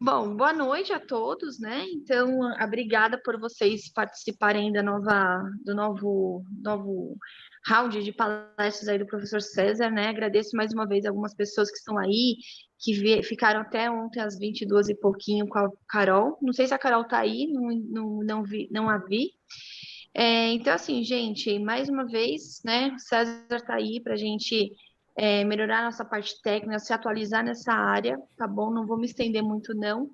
Bom, boa noite a todos, né? Então, obrigada por vocês participarem do novo round de palestras aí do professor César, né? Agradeço mais uma vez algumas pessoas que estão aí, ficaram até ontem às 22 e pouquinho com a Carol. Não sei se a Carol tá aí, não vi, não a vi. Então, assim, gente, mais uma vez, né? O César tá aí para a gente melhorar a nossa parte técnica, se atualizar nessa área, tá bom? Não vou me estender muito, não.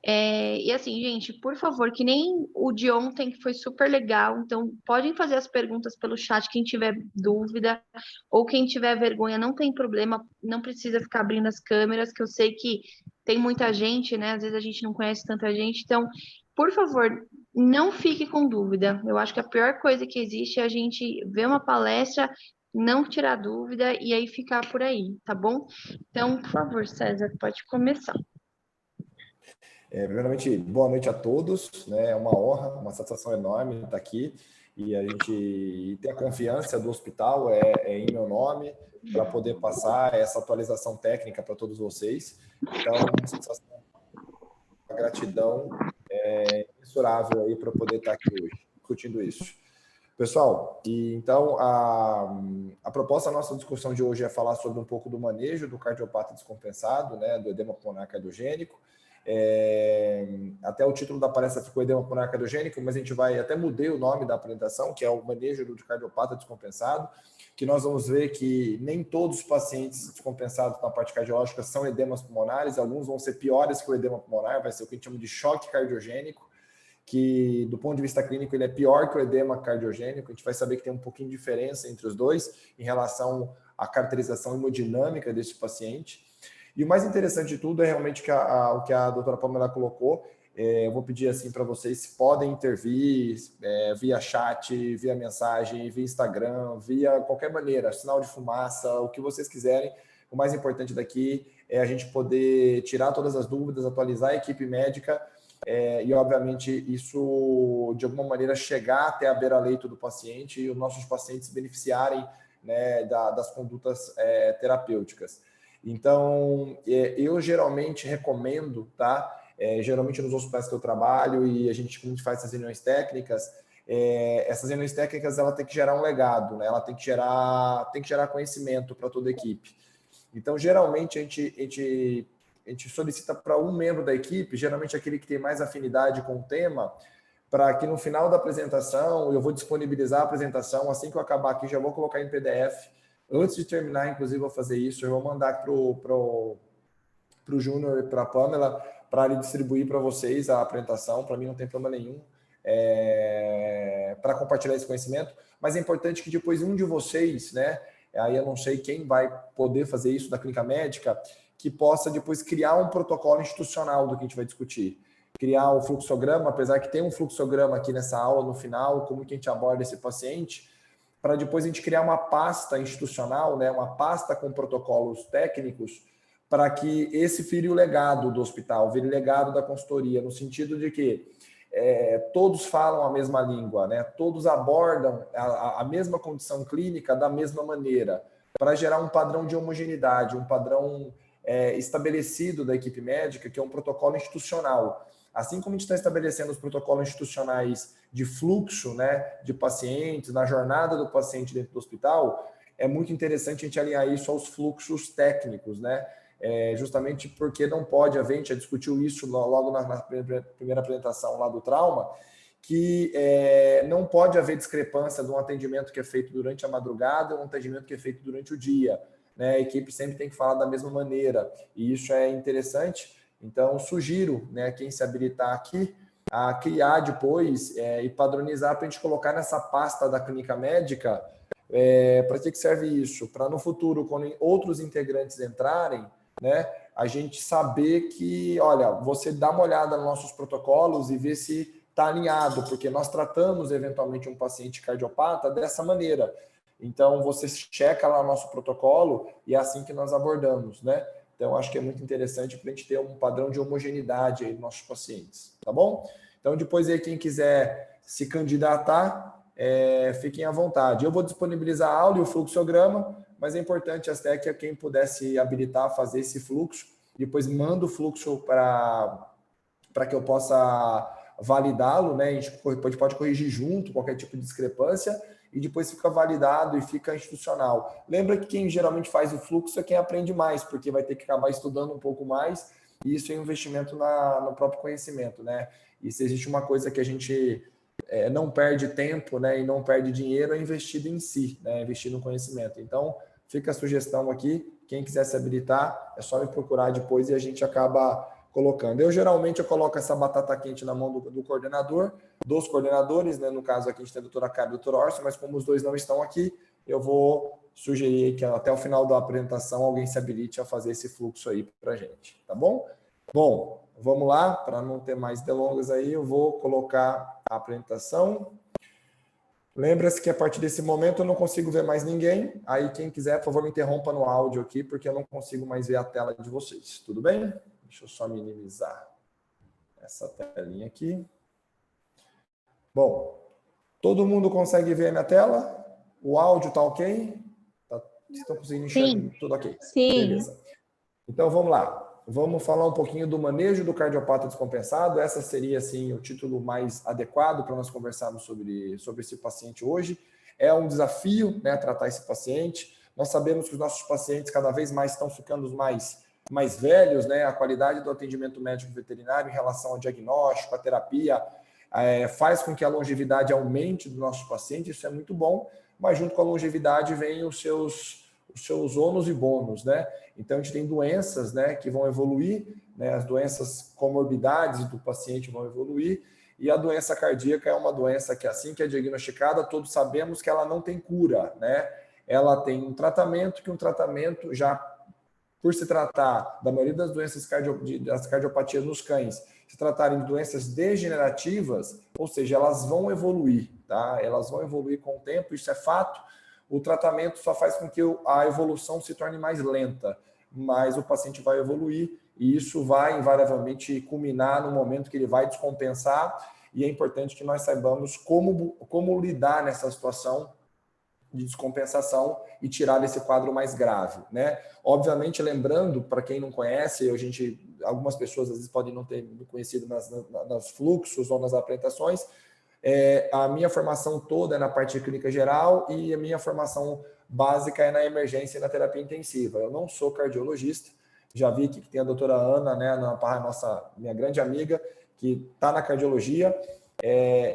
E assim, gente, por favor, que nem o de ontem, que foi super legal. Então, podem fazer as perguntas pelo chat, quem tiver dúvida, ou quem tiver vergonha, não tem problema, não precisa ficar abrindo as câmeras, que eu sei que tem muita gente, né? Às vezes a gente não conhece tanta gente. Então, por favor, não fique com dúvida. Eu acho que a pior coisa que existe é a gente ver uma palestra, não tirar dúvida e aí ficar por aí, tá bom? Então, por favor, César, pode começar. Primeiramente, boa noite a todos, né? É uma honra, uma satisfação enorme estar aqui e a gente ter a confiança do hospital em meu nome para poder passar essa atualização técnica para todos vocês. Então, satisfação, gratidão imensurável aí para poder estar aqui hoje, discutindo isso. Pessoal, então a proposta da nossa discussão de hoje é falar sobre um pouco do manejo do cardiopata descompensado, né, do edema pulmonar cardiogênico. Até o título da palestra ficou edema pulmonar cardiogênico, mas a gente até mudei o nome da apresentação, que é o manejo do cardiopata descompensado, que nós vamos ver que nem todos os pacientes descompensados na parte cardiológica são edemas pulmonares, alguns vão ser piores que o edema pulmonar, vai ser o que a gente chama de choque cardiogênico, que do ponto de vista clínico ele é pior que o edema cardiogênico. A gente vai saber que tem um pouquinho de diferença entre os dois em relação à caracterização hemodinâmica desse paciente. E o mais interessante de tudo é realmente o que a doutora Pamela colocou. Eu vou pedir assim para vocês se podem intervir via chat, via mensagem, via Instagram, via qualquer maneira, sinal de fumaça, o que vocês quiserem. O mais importante daqui é a gente poder tirar todas as dúvidas, atualizar a equipe médica e, obviamente, isso, de alguma maneira, chegar até a beira-leito do paciente e os nossos pacientes beneficiarem, né, das condutas terapêuticas. Então, eu geralmente recomendo, tá? Geralmente nos hospitais que eu trabalho e a gente faz essas reuniões técnicas, essas reuniões técnicas ela tem que gerar um legado, né? Ela tem que gerar conhecimento para toda a equipe. Então, geralmente, a gente solicita para um membro da equipe, geralmente aquele que tem mais afinidade com o tema, para que no final da apresentação, eu vou disponibilizar a apresentação, assim que eu acabar aqui, já vou colocar em PDF. Antes de terminar, inclusive, vou fazer isso, eu vou mandar para o Júnior e para a Pamela, para ele distribuir para vocês a apresentação, para mim não tem problema nenhum, para compartilhar esse conhecimento, mas é importante que depois um de vocês, né, aí eu não sei quem vai poder fazer isso da clínica médica, que possa depois criar um protocolo institucional do que a gente vai discutir. Criar o fluxograma, apesar que tem um fluxograma aqui nessa aula no final, como que a gente aborda esse paciente, para depois a gente criar uma pasta institucional, né, uma pasta com protocolos técnicos, para que esse vire o legado do hospital, vire o legado da consultoria, no sentido de que todos falam a mesma língua, né? Todos abordam a mesma condição clínica da mesma maneira, para gerar um padrão de homogeneidade, um padrão estabelecido da equipe médica, que é um protocolo institucional. Assim como a gente está estabelecendo os protocolos institucionais de fluxo, né, de pacientes, na jornada do paciente dentro do hospital, é muito interessante a gente alinhar isso aos fluxos técnicos, né? Justamente porque não pode haver, a gente já discutiu isso logo na primeira apresentação lá do trauma, que não pode haver discrepância de um atendimento que é feito durante a madrugada e um atendimento que é feito durante o dia, né? A equipe sempre tem que falar da mesma maneira, e isso é interessante. Então, sugiro, né, quem se habilitar aqui, a criar depois e padronizar para a gente colocar nessa pasta da clínica médica. Para que serve isso? Para no futuro, quando outros integrantes entrarem, né, a gente saber que, olha, você dá uma olhada nos nossos protocolos e vê se está alinhado, porque nós tratamos eventualmente um paciente cardiopata dessa maneira. Então, você checa lá o nosso protocolo e é assim que nós abordamos, né? Então, acho que é muito interessante para a gente ter um padrão de homogeneidade aí nos nossos pacientes, tá bom? Então, depois aí, quem quiser se candidatar, fiquem à vontade. Eu vou disponibilizar a aula e o fluxograma, mas é importante até que quem pudesse habilitar a fazer esse fluxo, depois manda o fluxo para para que eu possa validá-lo, né? A gente pode corrigir junto qualquer tipo de discrepância e depois fica validado e fica institucional. Lembra que quem geralmente faz o fluxo é quem aprende mais, porque vai ter que acabar estudando um pouco mais, e isso é um investimento no próprio conhecimento, né? E se existe uma coisa que a gente não perde tempo, né, e não perde dinheiro, é investido em si, né? Investir no conhecimento. Então, fica a sugestão aqui, quem quiser se habilitar, é só me procurar depois e a gente acaba colocando. Eu geralmente coloco essa batata quente na mão do coordenador, dos coordenadores, né? No caso aqui a gente tem a doutora Cara e a doutora Orson, mas como os dois não estão aqui, eu vou sugerir que até o final da apresentação alguém se habilite a fazer esse fluxo aí para a gente, tá bom? Bom, vamos lá, para não ter mais delongas aí, eu vou colocar a apresentação. Lembra-se que a partir desse momento eu não consigo ver mais ninguém, aí quem quiser, por favor, me interrompa no áudio aqui, porque eu não consigo mais ver a tela de vocês, tudo bem? Deixa eu só minimizar essa telinha aqui. Bom, todo mundo consegue ver a minha tela? O áudio está ok? Estão conseguindo enxergar? Tudo ok? Sim. Beleza. Então, vamos lá. Vamos falar um pouquinho do manejo do cardiopata descompensado. Essa seria, assim, o título mais adequado para nós conversarmos sobre esse paciente hoje. É um desafio, né, tratar esse paciente. Nós sabemos que os nossos pacientes cada vez mais estão ficando mais velhos, né? A qualidade do atendimento médico veterinário em relação ao diagnóstico, a terapia, faz com que a longevidade aumente do nosso paciente, isso é muito bom, mas junto com a longevidade vem os seus ônus e bônus, né? Então, a gente tem doenças, né, que vão evoluir, né? As doenças comorbidades do paciente vão evoluir, e a doença cardíaca é uma doença que, assim que é diagnosticada, todos sabemos que ela não tem cura, né? Ela tem um tratamento, que um tratamento já, por se tratar da maioria das doenças das cardiopatias nos cães, se tratarem de doenças degenerativas, ou seja, elas vão evoluir, tá? Elas vão evoluir com o tempo, isso é fato. O tratamento só faz com que a evolução se torne mais lenta, mas o paciente vai evoluir e isso vai invariavelmente culminar no momento que ele vai descompensar, e é importante que nós saibamos como lidar nessa situação de descompensação e tirar desse quadro mais grave, né? Obviamente, lembrando, para quem não conhece, algumas pessoas às vezes podem não ter me conhecido nos fluxos ou nas apresentações, a minha formação toda é na parte de clínica geral e a minha formação básica é na emergência e na terapia intensiva. Eu não sou cardiologista, já vi que tem a doutora Ana, né, minha grande amiga, que está na cardiologia.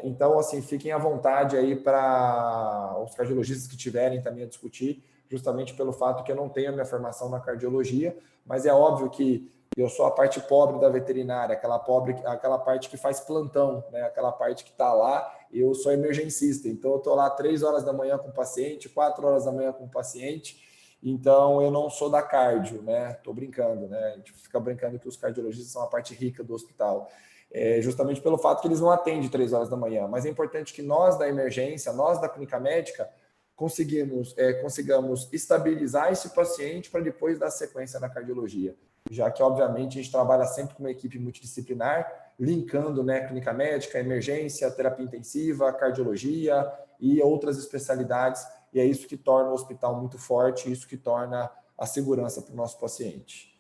Então, assim, fiquem à vontade aí para os cardiologistas que tiverem também a discutir, justamente pelo fato que eu não tenho a minha formação na cardiologia, mas é óbvio que eu sou a parte pobre da veterinária, aquela parte que faz plantão, né? Aquela parte que está lá, eu sou emergencista, então eu estou lá 3 horas da manhã com o paciente, 4 horas da manhã com o paciente, então eu não sou da cardio, né? Estou brincando, né? A gente fica brincando que os cardiologistas são a parte rica do hospital. Justamente pelo fato que eles não atendem 3 horas da manhã, mas é importante que nós da emergência, nós da clínica médica, consigamos estabilizar esse paciente para depois dar sequência na cardiologia, já que obviamente a gente trabalha sempre com uma equipe multidisciplinar, linkando, né, clínica médica, emergência, terapia intensiva, cardiologia e outras especialidades, e é isso que torna o hospital muito forte, isso que torna a segurança para o nosso paciente.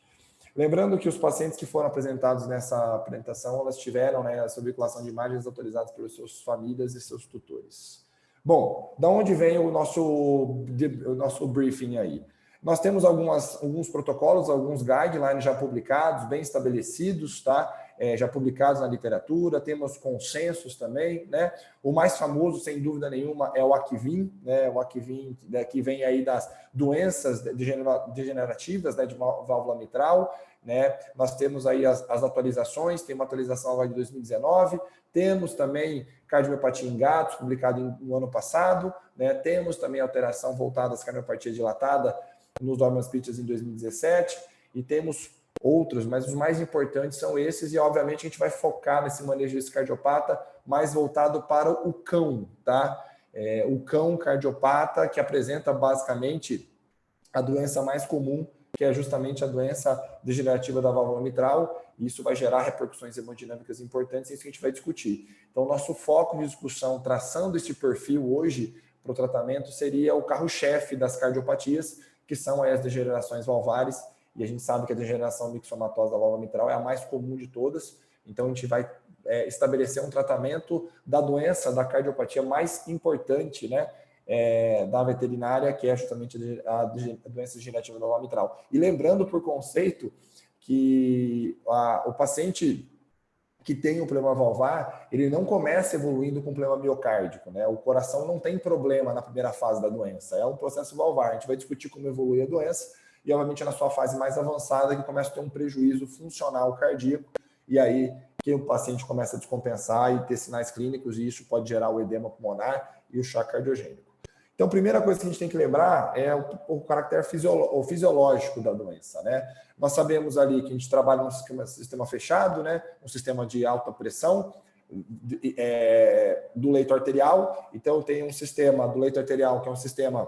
Lembrando que os pacientes que foram apresentados nessa apresentação, elas tiveram, né, a sua veiculação de imagens autorizadas pelas suas famílias e seus tutores. Bom, da onde vem o nosso briefing aí? Nós temos alguns protocolos, alguns guidelines já publicados, bem estabelecidos, tá? Já publicados na literatura, temos consensos também, né? O mais famoso, sem dúvida nenhuma, é o ACVIM, né? O ACVIM, né, que vem aí das doenças degenerativas, né, de válvula mitral, né? Nós temos aí as atualizações, tem uma atualização agora de 2019, temos também cardiomiopatia em gatos, publicado no ano passado, né? Temos também alteração voltada às cardiopatias dilatadas nos Dormans Pitches em 2017, e temos outros, mas os mais importantes são esses, e obviamente a gente vai focar nesse manejo desse cardiopata mais voltado para o cão, tá? O cão cardiopata, que apresenta basicamente a doença mais comum, que é justamente a doença degenerativa da válvula mitral, e isso vai gerar repercussões hemodinâmicas importantes, e isso que a gente vai discutir. Então, nosso foco de discussão, traçando esse perfil hoje para o tratamento, seria o carro-chefe das cardiopatias, que são as degenerações valvares, e a gente sabe que a degeneração mixomatosa da válvula mitral é a mais comum de todas, Então, a gente vai estabelecer um tratamento da doença, da cardiopatia mais importante, né, da veterinária, que é justamente a doença degenerativa valvar mitral. E lembrando, por conceito, que o paciente que tem um problema valvar, ele não começa evoluindo com problema miocárdico, né? O coração não tem problema na primeira fase da doença, é um processo valvar. A gente vai discutir como evolui a doença e, obviamente, na sua fase mais avançada, que começa a ter um prejuízo funcional cardíaco, e aí que o paciente começa a descompensar e ter sinais clínicos, e isso pode gerar o edema pulmonar e o choque cardiogênico. Então, a primeira coisa que a gente tem que lembrar é o caráter fisiológico da doença, né? Nós sabemos ali que a gente trabalha num sistema fechado, né? Um sistema de alta pressão do leito arterial. Então, tem um sistema do leito arterial, que é um sistema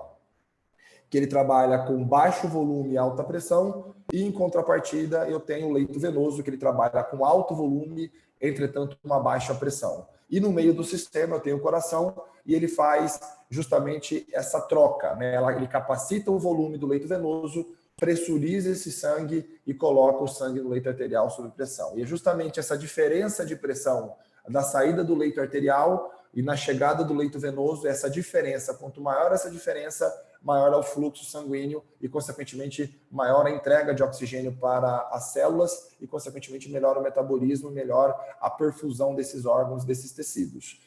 que ele trabalha com baixo volume e alta pressão, e em contrapartida eu tenho o leito venoso, que ele trabalha com alto volume, entretanto uma baixa pressão. E no meio do sistema eu tenho o coração, e ele faz justamente essa troca, né? Ele capacita o volume do leito venoso, pressuriza esse sangue e coloca o sangue no leito arterial sob pressão. E é justamente essa diferença de pressão da saída do leito arterial e na chegada do leito venoso, essa diferença, quanto maior essa diferença, maior é o fluxo sanguíneo e, consequentemente, maior a entrega de oxigênio para as células e, consequentemente, melhor o metabolismo, melhor a perfusão desses órgãos, desses tecidos.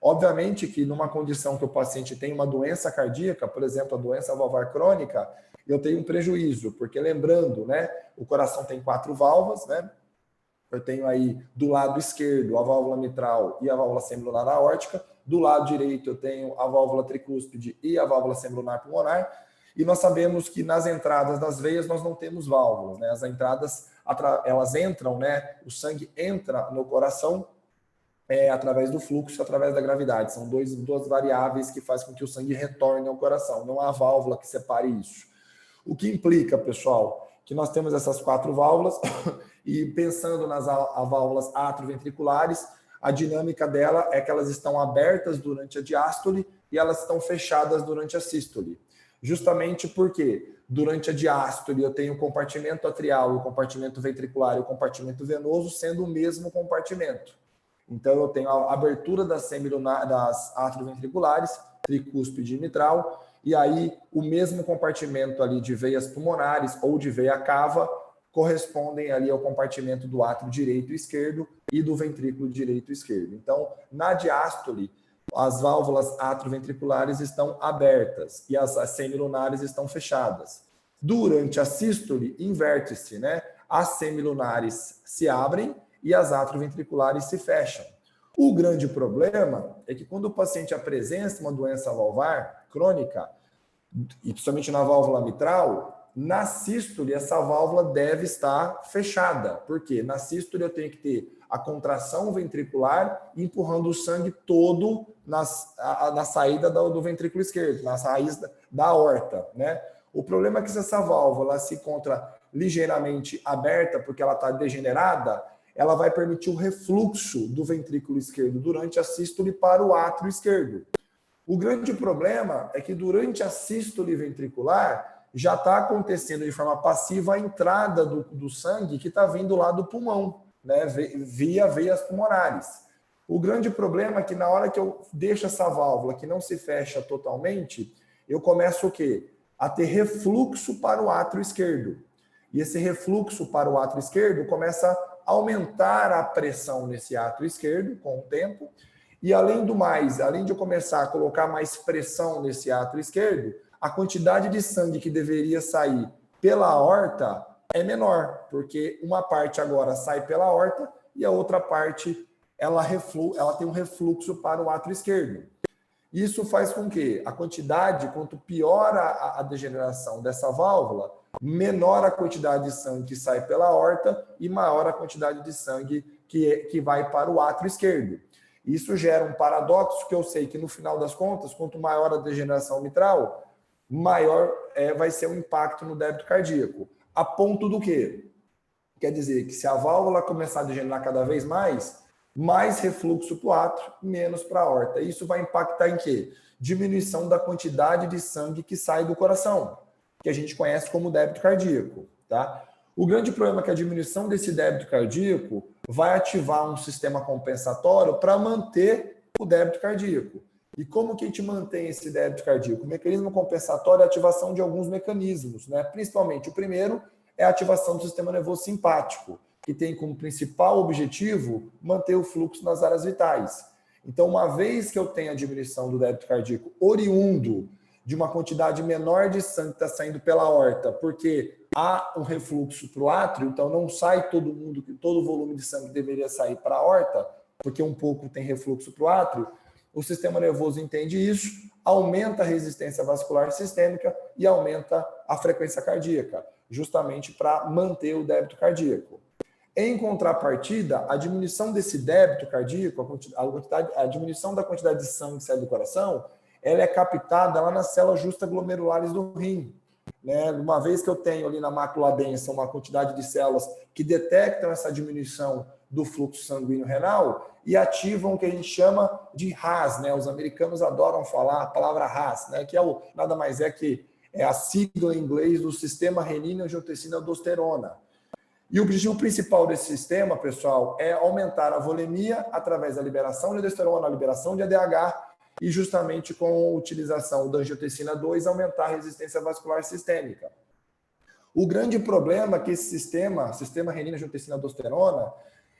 Obviamente que numa condição que o paciente tem uma doença cardíaca, por exemplo, a doença valvar crônica, eu tenho um prejuízo, porque lembrando, né, o coração tem 4 válvulas, né? Eu tenho aí do lado esquerdo a válvula mitral e a válvula semilunar aórtica, do lado direito eu tenho a válvula tricúspide e a válvula semilunar pulmonar, e nós sabemos que nas entradas das veias nós não temos válvulas, né? As entradas, elas entram, né? O sangue entra no coração através do fluxo, através da gravidade. São duas variáveis que fazem com que o sangue retorne ao coração. Não há válvula que separe isso. O que implica, pessoal, que nós temos essas 4 válvulas e pensando nas válvulas atrioventriculares, a dinâmica dela é que elas estão abertas durante a diástole e elas estão fechadas durante a sístole. Justamente porque durante a diástole eu tenho o compartimento atrial, o compartimento ventricular e o compartimento venoso sendo o mesmo compartimento. Então, eu tenho a abertura das atrioventriculares, tricúspide e mitral, e aí o mesmo compartimento ali de veias pulmonares ou de veia cava correspondem ali ao compartimento do átrio direito e esquerdo e do ventrículo direito e esquerdo. Então, na diástole, as válvulas atrioventriculares estão abertas e as semilunares estão fechadas. Durante a sístole, inverte-se, né? As semilunares se abrem e as atrioventriculares se fecham. O grande problema é que quando o paciente apresenta uma doença valvar crônica, e principalmente na válvula mitral, na sístole essa válvula deve estar fechada. Por quê? Na sístole eu tenho que ter a contração ventricular empurrando o sangue todo na saída do ventrículo esquerdo, na saída da aorta, né? O problema é que se essa válvula se encontra ligeiramente aberta porque ela está degenerada, ela vai permitir o refluxo do ventrículo esquerdo durante a sístole para o átrio esquerdo. O grande problema é que durante a sístole ventricular já está acontecendo de forma passiva a entrada do sangue que está vindo lá do pulmão, né, via veias pulmonares. O grande problema é que na hora que eu deixo essa válvula que não se fecha totalmente, eu começo o quê? A ter refluxo para o átrio esquerdo. E esse refluxo para o átrio esquerdo começa a aumentar a pressão nesse átrio esquerdo com o tempo. E além do mais, além de eu começar a colocar mais pressão nesse átrio esquerdo, a quantidade de sangue que deveria sair pela aorta é menor, porque uma parte agora sai pela aorta e a outra parte ela tem um refluxo para o átrio esquerdo. Isso faz com que a quantidade, quanto pior a degeneração dessa válvula, menor a quantidade de sangue que sai pela aorta e maior a quantidade de sangue que vai para o átrio esquerdo. Isso gera um paradoxo que eu sei que, no final das contas, quanto maior a degeneração mitral, maior vai ser o impacto no débito cardíaco. A ponto do quê? Quer dizer que se a válvula começar a degenerar cada vez mais refluxo para o átrio, menos para a aorta. Isso vai impactar em quê? Diminuição da quantidade de sangue que sai do coração, que a gente conhece como débito cardíaco, tá? O grande problema é que a diminuição desse débito cardíaco vai ativar um sistema compensatório para manter o débito cardíaco. E como que a gente mantém esse débito cardíaco? O mecanismo compensatório é a ativação de alguns mecanismos, né? Principalmente o primeiro é a ativação do sistema nervoso simpático, que tem como principal objetivo manter o fluxo nas áreas vitais. Então, uma vez que eu tenho a diminuição do débito cardíaco oriundo de uma quantidade menor de sangue que está saindo pela aorta, porque há um refluxo para o átrio, então não sai todo o volume de sangue que deveria sair para a aorta, porque um pouco tem refluxo para o átrio, o sistema nervoso entende isso, aumenta a resistência vascular sistêmica e aumenta a frequência cardíaca, justamente para manter o débito cardíaco. Em contrapartida, a diminuição desse débito cardíaco, a diminuição da quantidade de sangue que sai do coração, ela é captada lá nas células justaglomerulares do rim. Né? Uma vez que eu tenho ali na mácula densa uma quantidade de células que detectam essa diminuição do fluxo sanguíneo renal e ativam o que a gente chama de RAS, né? Os americanos adoram falar a palavra RAS, né? Que nada mais é que a sigla em inglês do sistema renina-angiotensina-aldosterona. E o objetivo principal desse sistema, pessoal, é aumentar a volemia através da liberação de aldosterona, a liberação de ADH, e justamente com a utilização da angiotensina 2 aumentar a resistência vascular sistêmica. O grande problema é que esse sistema renina-angiotensina-aldosterona,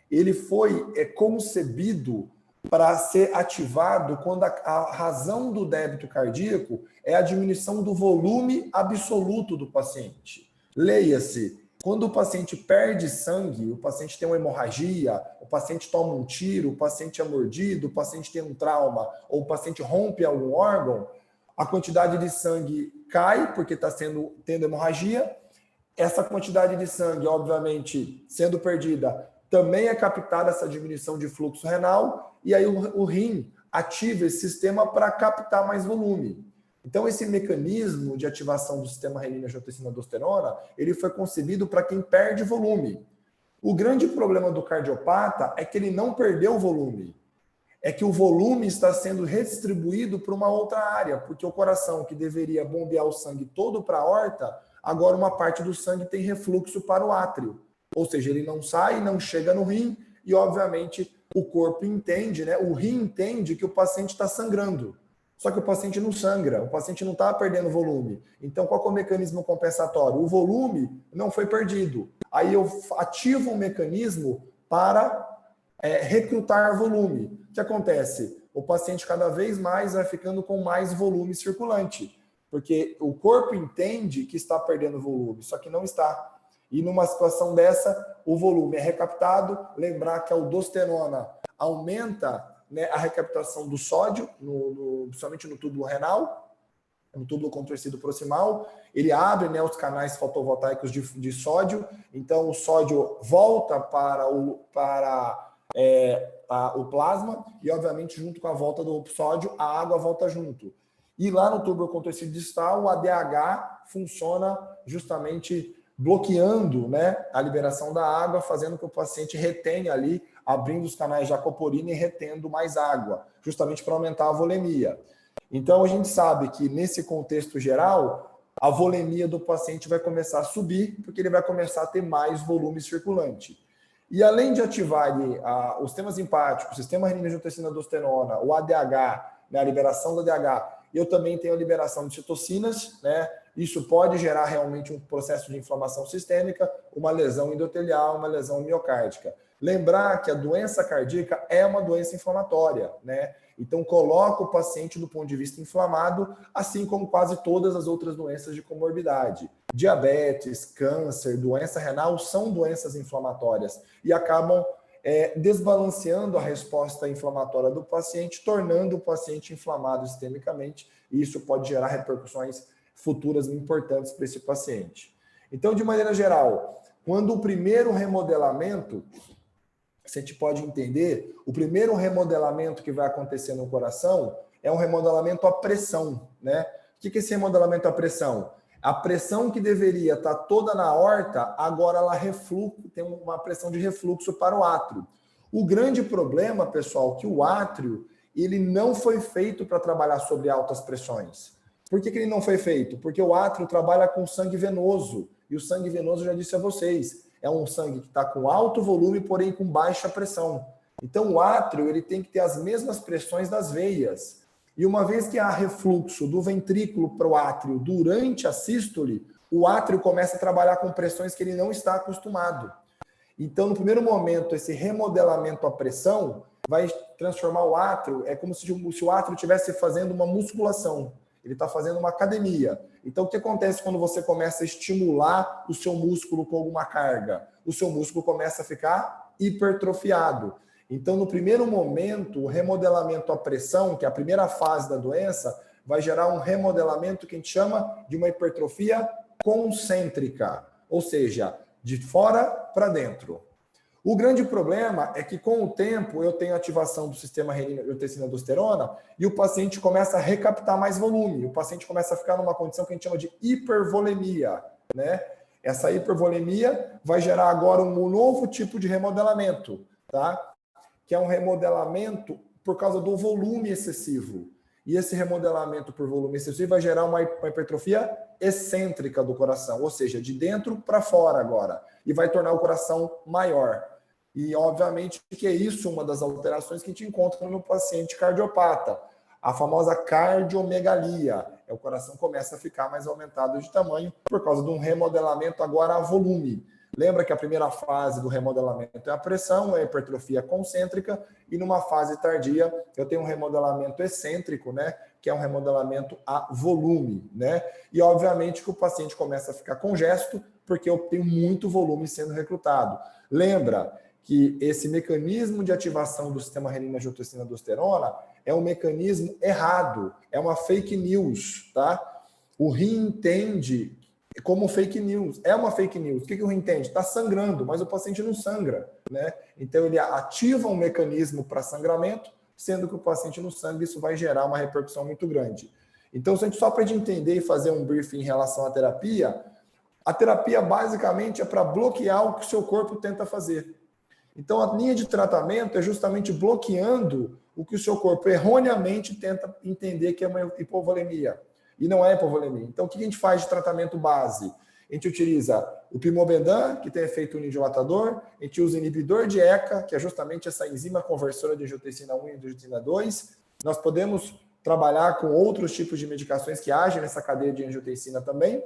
ele foi concebido para ser ativado quando a razão do débito cardíaco é a diminuição do volume absoluto do paciente. Leia-se, quando o paciente perde sangue, o paciente tem uma hemorragia, o paciente toma um tiro, o paciente é mordido, o paciente tem um trauma, ou o paciente rompe algum órgão, a quantidade de sangue cai porque está tendo hemorragia. Essa quantidade de sangue, obviamente, sendo perdida, também é captada essa diminuição de fluxo renal, e aí o rim ativa esse sistema para captar mais volume. Então, esse mecanismo de ativação do sistema renina-angiotensina-aldosterona, ele foi concebido para quem perde volume. O grande problema do cardiopata é que ele não perdeu volume. É que o volume está sendo redistribuído para uma outra área, porque o coração, que deveria bombear o sangue todo para a aorta, agora uma parte do sangue tem refluxo para o átrio. Ou seja, ele não sai, não chega no rim e, obviamente, o corpo entende, né? O rim entende que o paciente está sangrando. Só que o paciente não sangra, o paciente não está perdendo volume. Então, qual é o mecanismo compensatório? O volume não foi perdido. Aí eu ativo um mecanismo para recrutar volume. O que acontece? O paciente cada vez mais vai ficando com mais volume circulante, porque o corpo entende que está perdendo volume, só que não está. E numa situação dessa, o volume é recaptado. Lembrar que a aldosterona aumenta, né, a recaptação do sódio, principalmente no túbulo renal, no túbulo contorcido proximal. Ele abre, né, os canais fotovoltaicos de sódio, então o sódio volta para o plasma e, obviamente, junto com a volta do sódio, a água volta junto. E lá no túbulo contorcido distal, o ADH funciona justamente bloqueando, né, a liberação da água, fazendo que o paciente retenha ali, abrindo os canais de aquaporina e retendo mais água, justamente para aumentar a volemia. Então, a gente sabe que, nesse contexto geral, a volemia do paciente vai começar a subir, porque ele vai começar a ter mais volume circulante. E, além de ativar ali, os sistemas simpáticos, o sistema renina-angiotensina-aldosterona, o ADH, né, a liberação do ADH, eu também tenho a liberação de citocinas, né? Isso pode gerar realmente um processo de inflamação sistêmica, uma lesão endotelial, uma lesão miocárdica. Lembrar que a doença cardíaca é uma doença inflamatória, né? Então, coloca o paciente do ponto de vista inflamado, assim como quase todas as outras doenças de comorbidade. Diabetes, câncer, doença renal são doenças inflamatórias e acabam desbalanceando a resposta inflamatória do paciente, tornando o paciente inflamado sistemicamente, e isso pode gerar repercussões futuras importantes para esse paciente. Então, de maneira geral, quando o primeiro remodelamento, a gente pode entender, o primeiro remodelamento que vai acontecer no coração é um remodelamento à pressão, né? O que é esse remodelamento à pressão? A pressão que deveria estar toda na aorta, agora ela tem uma pressão de refluxo para o átrio. O grande problema, pessoal, é que o átrio ele não foi feito para trabalhar sobre altas pressões. Por que ele não foi feito? Porque o átrio trabalha com sangue venoso. E o sangue venoso, eu já disse a vocês, é um sangue que está com alto volume, porém com baixa pressão. Então, o átrio ele tem que ter as mesmas pressões das veias. E uma vez que há refluxo do ventrículo para o átrio durante a sístole, o átrio começa a trabalhar com pressões que ele não está acostumado. Então, no primeiro momento, esse remodelamento à pressão vai transformar o átrio, é como se o átrio estivesse fazendo uma musculação. Ele está fazendo uma academia. Então, o que acontece quando você começa a estimular o seu músculo com alguma carga? O seu músculo começa a ficar hipertrofiado. Então, no primeiro momento, o remodelamento à pressão, que é a primeira fase da doença, vai gerar um remodelamento que a gente chama de uma hipertrofia concêntrica, ou seja, de fora para dentro. O grande problema é que, com o tempo, eu tenho ativação do sistema renina-angiotensina-aldosterona e o paciente começa a recaptar mais volume. O paciente começa a ficar numa condição que a gente chama de hipervolemia, né? Essa hipervolemia vai gerar agora um novo tipo de remodelamento, tá? Que é um remodelamento por causa do volume excessivo. E esse remodelamento por volume excessivo vai gerar uma hipertrofia excêntrica do coração, ou seja, de dentro para fora agora, e vai tornar o coração maior. E, obviamente, que é isso uma das alterações que a gente encontra no paciente cardiopata, a famosa cardiomegalia. O coração começa a ficar mais aumentado de tamanho por causa de um remodelamento agora a volume. Lembra que a primeira fase do remodelamento é a pressão, é a hipertrofia concêntrica, e numa fase tardia eu tenho um remodelamento excêntrico, né, que é um remodelamento a volume, né? E obviamente que o paciente começa a ficar congesto porque eu tenho muito volume sendo recrutado. Lembra que esse mecanismo de ativação do sistema renina-angiotensina-aldosterona é um mecanismo errado, é uma fake news, tá? O rim entende como fake news. É uma fake news. O que o rim entende? Está sangrando, mas o paciente não sangra, né? Então ele ativa um mecanismo para sangramento, sendo que o paciente não sangra, isso vai gerar uma repercussão muito grande. Então, só para a gente entender e fazer um briefing em relação à terapia, a terapia basicamente é para bloquear o que o seu corpo tenta fazer. Então, a linha de tratamento é justamente bloqueando o que o seu corpo erroneamente tenta entender que é uma hipovolemia. E não é hipovolemia. Então, o que a gente faz de tratamento base? A gente utiliza o pimobendan, que tem efeito unidilatador, a gente usa inibidor de ECA, que é justamente essa enzima conversora de angiotensina 1 e angiotensina 2. Nós podemos trabalhar com outros tipos de medicações que agem nessa cadeia de angiotensina também.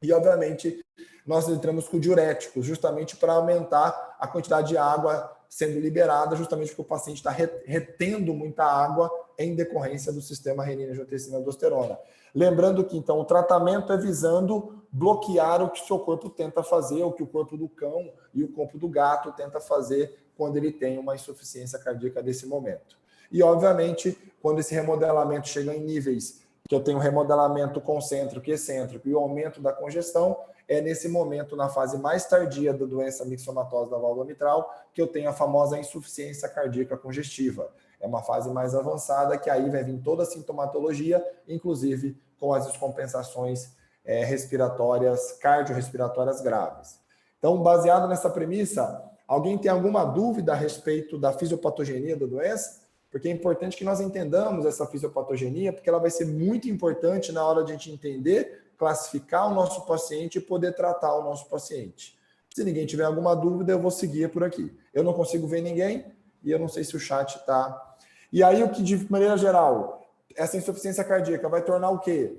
E, obviamente, nós entramos com diuréticos, justamente para aumentar a quantidade de água sendo liberada, justamente porque o paciente está retendo muita água em decorrência do sistema renina-angiotensina-aldosterona. Lembrando que, então, o tratamento é visando bloquear o que o seu corpo tenta fazer, o que o corpo do cão e o corpo do gato tenta fazer quando ele tem uma insuficiência cardíaca desse momento. E, obviamente, quando esse remodelamento chega em níveis que eu tenho remodelamento concêntrico e excêntrico e o aumento da congestão, é nesse momento, na fase mais tardia da doença mixomatosa da válvula mitral, que eu tenho a famosa insuficiência cardíaca congestiva. É uma fase mais avançada, que aí vai vir toda a sintomatologia, inclusive com as descompensações respiratórias, cardiorrespiratórias graves. Então, baseado nessa premissa, alguém tem alguma dúvida a respeito da fisiopatogenia da doença? Porque é importante que nós entendamos essa fisiopatogenia, porque ela vai ser muito importante na hora de a gente entender, classificar o nosso paciente e poder tratar o nosso paciente. Se ninguém tiver alguma dúvida, eu vou seguir por aqui. Eu não consigo ver ninguém e eu não sei se o chat está... E aí, o que, de maneira geral, essa insuficiência cardíaca vai tornar o quê?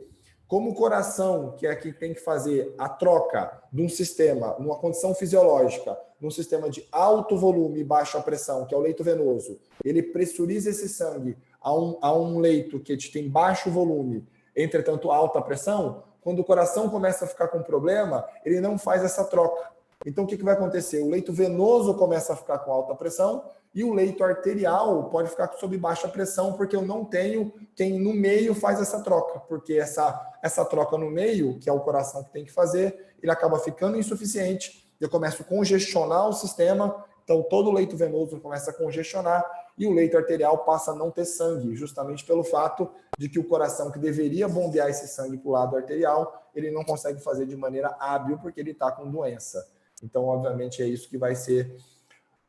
Como o coração, que é quem tem que fazer a troca de um sistema, numa condição fisiológica, num sistema de alto volume e baixa pressão, que é o leito venoso, ele pressuriza esse sangue a um leito que tem baixo volume, entretanto alta pressão. Quando o coração começa a ficar com problema, ele não faz essa troca. Então, o que vai acontecer? O leito venoso começa a ficar com alta pressão e o leito arterial pode ficar sob baixa pressão, porque eu não tenho quem no meio faz essa troca, porque essa troca no meio, que é o coração que tem que fazer, ele acaba ficando insuficiente, eu começo a congestionar o sistema, então todo o leito venoso começa a congestionar e o leito arterial passa a não ter sangue, justamente pelo fato de que o coração que deveria bombear esse sangue para o lado arterial, ele não consegue fazer de maneira hábil porque ele está com doença. Então, obviamente, é isso que vai ser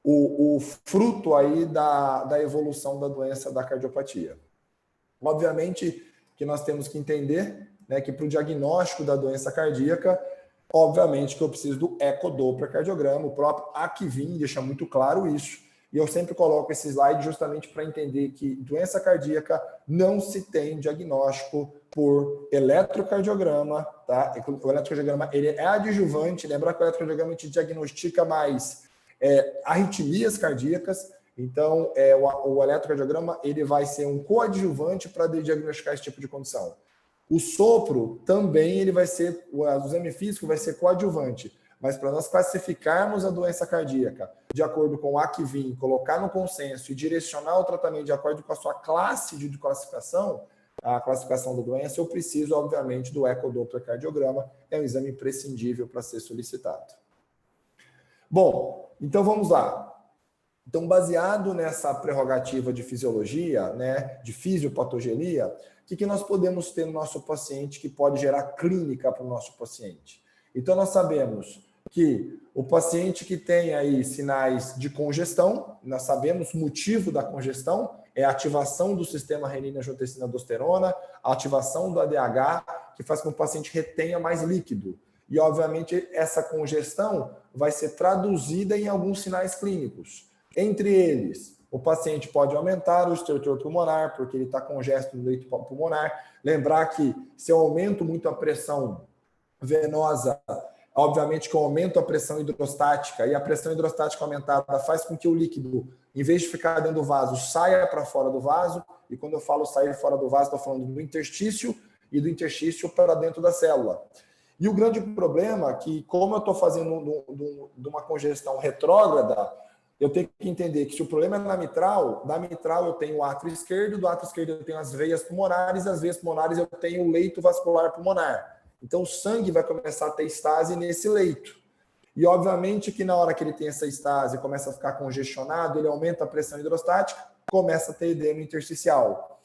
o fruto aí da evolução da doença da cardiopatia. Obviamente que nós temos que entender, né, que para o diagnóstico da doença cardíaca, obviamente que eu preciso do ecodopplercardiograma, o próprio Akvin deixa muito claro isso. E eu sempre coloco esse slide justamente para entender que doença cardíaca não se tem diagnóstico por eletrocardiograma, tá? O eletrocardiograma ele é adjuvante, lembra que o eletrocardiograma te diagnostica mais arritmias cardíacas, então o eletrocardiograma ele vai ser um coadjuvante para diagnosticar esse tipo de condição. O sopro também ele vai ser, o exame físico vai ser coadjuvante, mas para nós classificarmos a doença cardíaca de acordo com o Akvin, colocar no consenso e direcionar o tratamento de acordo com a sua classe de classificação, a classificação da doença, eu preciso, obviamente, do ecodopplercardiograma, é um exame imprescindível para ser solicitado. Bom, então vamos lá. Então, baseado nessa prerrogativa de fisiologia, né, de fisiopatogenia, o que nós podemos ter no nosso paciente que pode gerar clínica para o nosso paciente? Então, nós sabemos que o paciente que tem aí sinais de congestão, nós sabemos o motivo da congestão, é a ativação do sistema renina-angiotensina-aldosterona, a ativação do ADH, que faz com que o paciente retenha mais líquido. E, obviamente, essa congestão vai ser traduzida em alguns sinais clínicos. Entre eles, o paciente pode aumentar o estertor pulmonar, porque ele está congesto no leito pulmonar. Lembrar que se eu aumento muito a pressão venosa, obviamente que eu aumento a pressão hidrostática, e a pressão hidrostática aumentada faz com que o líquido, em vez de ficar dentro do vaso, saia para fora do vaso. E quando eu falo sair fora do vaso, estou falando do interstício e do interstício para dentro da célula. E o grande problema é que, como eu estou fazendo de uma congestão retrógrada, eu tenho que entender que se o problema é na mitral, da mitral eu tenho o átrio esquerdo, do átrio esquerdo eu tenho as veias pulmonares, das veias pulmonares eu tenho o leito vascular pulmonar. Então o sangue vai começar a ter estase nesse leito. E obviamente que na hora que ele tem essa estase, começa a ficar congestionado, ele aumenta a pressão hidrostática, começa a ter edema intersticial.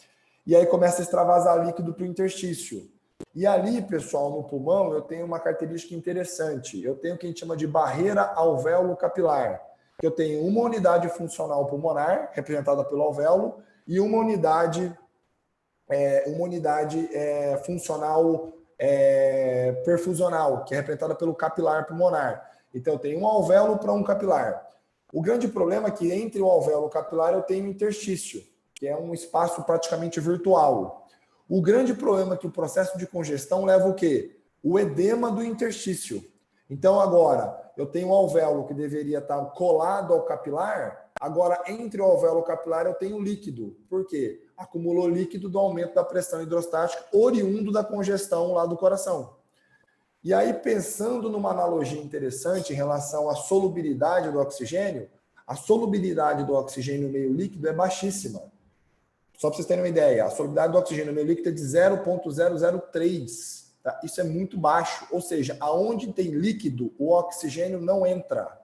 E aí começa a extravasar líquido para o interstício. E ali, pessoal, no pulmão, eu tenho uma característica interessante. Eu tenho o que a gente chama de barreira alvéolo capilar. Eu tenho uma unidade funcional pulmonar, representada pelo alvéolo, e uma unidade funcional perfusional, que é representada pelo capilar pulmonar. Então, eu tenho um alvéolo para um capilar. O grande problema é que entre o alvéolo e o capilar eu tenho um interstício, que é um espaço praticamente virtual. O grande problema é que o processo de congestão leva o quê? O edema do interstício. Então, agora, eu tenho um alvéolo que deveria estar colado ao capilar, agora, entre o alvéolo e o capilar, eu tenho líquido. Por quê? Acumulou líquido do aumento da pressão hidrostática, oriundo da congestão lá do coração. E aí, pensando numa analogia interessante em relação à solubilidade do oxigênio, a solubilidade do oxigênio no meio líquido é baixíssima. Só para vocês terem uma ideia, a solubilidade do oxigênio no meio líquido é de 0,003. Tá? Isso é muito baixo, ou seja, aonde tem líquido, o oxigênio não entra.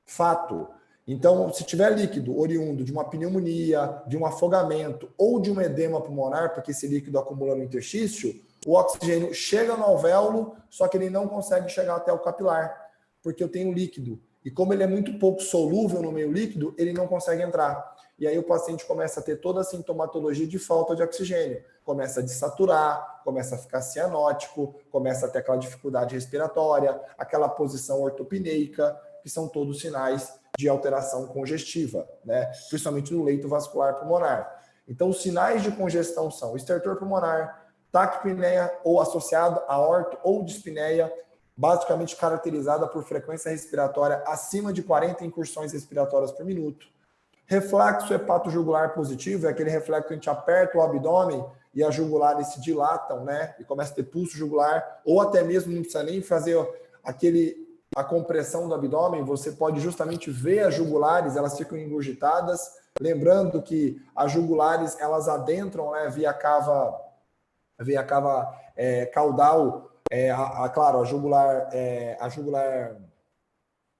Fato. Então, se tiver líquido oriundo de uma pneumonia, de um afogamento ou de um edema pulmonar, porque esse líquido acumula no interstício, o oxigênio chega no alvéolo, só que ele não consegue chegar até o capilar, porque eu tenho líquido. E como ele é muito pouco solúvel no meio líquido, ele não consegue entrar. E aí o paciente começa a ter toda a sintomatologia de falta de oxigênio. Começa a desaturar, começa a ficar cianótico, começa a ter aquela dificuldade respiratória, aquela posição ortopneica, que são todos sinais de alteração congestiva, né? Principalmente no leito vascular pulmonar. Então, os sinais de congestão são estertor pulmonar, taquipneia ou associado a orto ou dispneia, basicamente caracterizada por frequência respiratória acima de 40 incursões respiratórias por minuto. Reflexo hepatojugular positivo é aquele reflexo que a gente aperta o abdômen e as jugulares se dilatam, né? E começa a ter pulso jugular, ou até mesmo não precisa nem fazer a compressão do abdômen, você pode justamente ver as jugulares, elas ficam engurgitadas. Lembrando que as jugulares, elas adentram, né, via cava caudal, claro, a jugular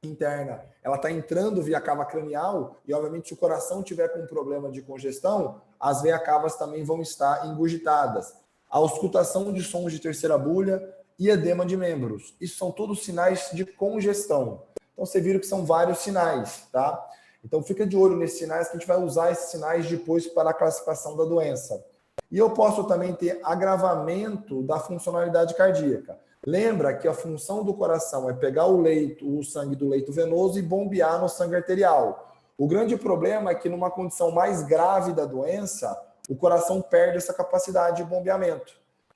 interna, ela está entrando via cava cranial e, obviamente, se o coração tiver com um problema de congestão, as veias cavas também vão estar engurgitadas. A auscultação de sons de terceira bulha e edema de membros. Isso são todos sinais de congestão. Então, você viram que são vários sinais, tá? Então, fica de olho nesses sinais, que a gente vai usar esses sinais depois para a classificação da doença. E eu posso também ter agravamento da funcionalidade cardíaca. Lembra que a função do coração é pegar o sangue do leito venoso e bombear no sangue arterial. O grande problema é que numa condição mais grave da doença, o coração perde essa capacidade de bombeamento.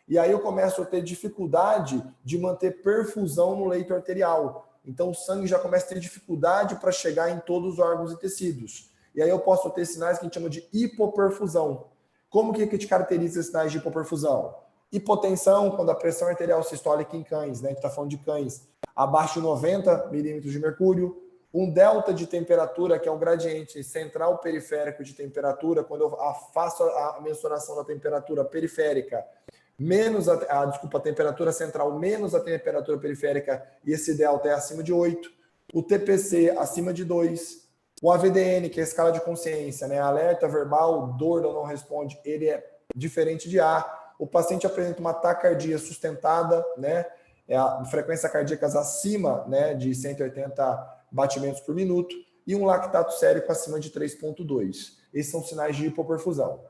E aí eu começo a ter dificuldade de manter perfusão no leito arterial. Então o sangue já começa a ter dificuldade para chegar em todos os órgãos e tecidos. E aí eu posso ter sinais que a gente chama de hipoperfusão. Como que a gente caracteriza sinais de hipoperfusão? Hipotensão, quando a pressão arterial sistólica em cães, né? A gente está falando de cães, abaixo de 90 milímetros de mercúrio. Um delta de temperatura, que é um gradiente central periférico de temperatura, quando eu faço a mensuração da temperatura periférica, menos a temperatura central menos a temperatura periférica, e esse delta é acima de 8. O TPC acima de 2. O AVDN, que é a escala de consciência, né? Alerta verbal, dor ou não responde, ele é diferente de A. O paciente apresenta uma taquicardia sustentada, né? Frequência cardíacas acima, né, de 180 batimentos por minuto, e um lactato sérico acima de 3,2. Esses são sinais de hipoperfusão.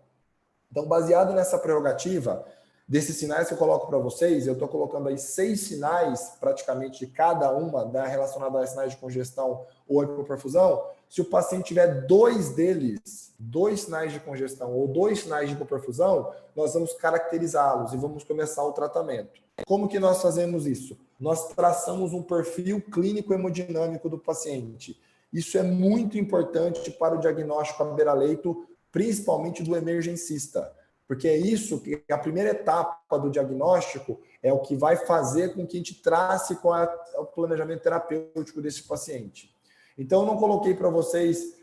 Então, baseado nessa prerrogativa, desses sinais que eu coloco para vocês, eu estou colocando aí 6 sinais, praticamente, de cada uma, né, relacionada a sinais de congestão ou hipoperfusão. Se o paciente tiver 2 deles, 2 sinais de congestão ou 2 sinais de hipoperfusão, nós vamos caracterizá-los e vamos começar o tratamento. Como que nós fazemos isso? Nós traçamos um perfil clínico hemodinâmico do paciente. Isso é muito importante para o diagnóstico à beira-leito, principalmente do emergencista. Porque é isso que a primeira etapa do diagnóstico é o que vai fazer com que a gente trace qual é o planejamento terapêutico desse paciente. Então, eu não coloquei para vocês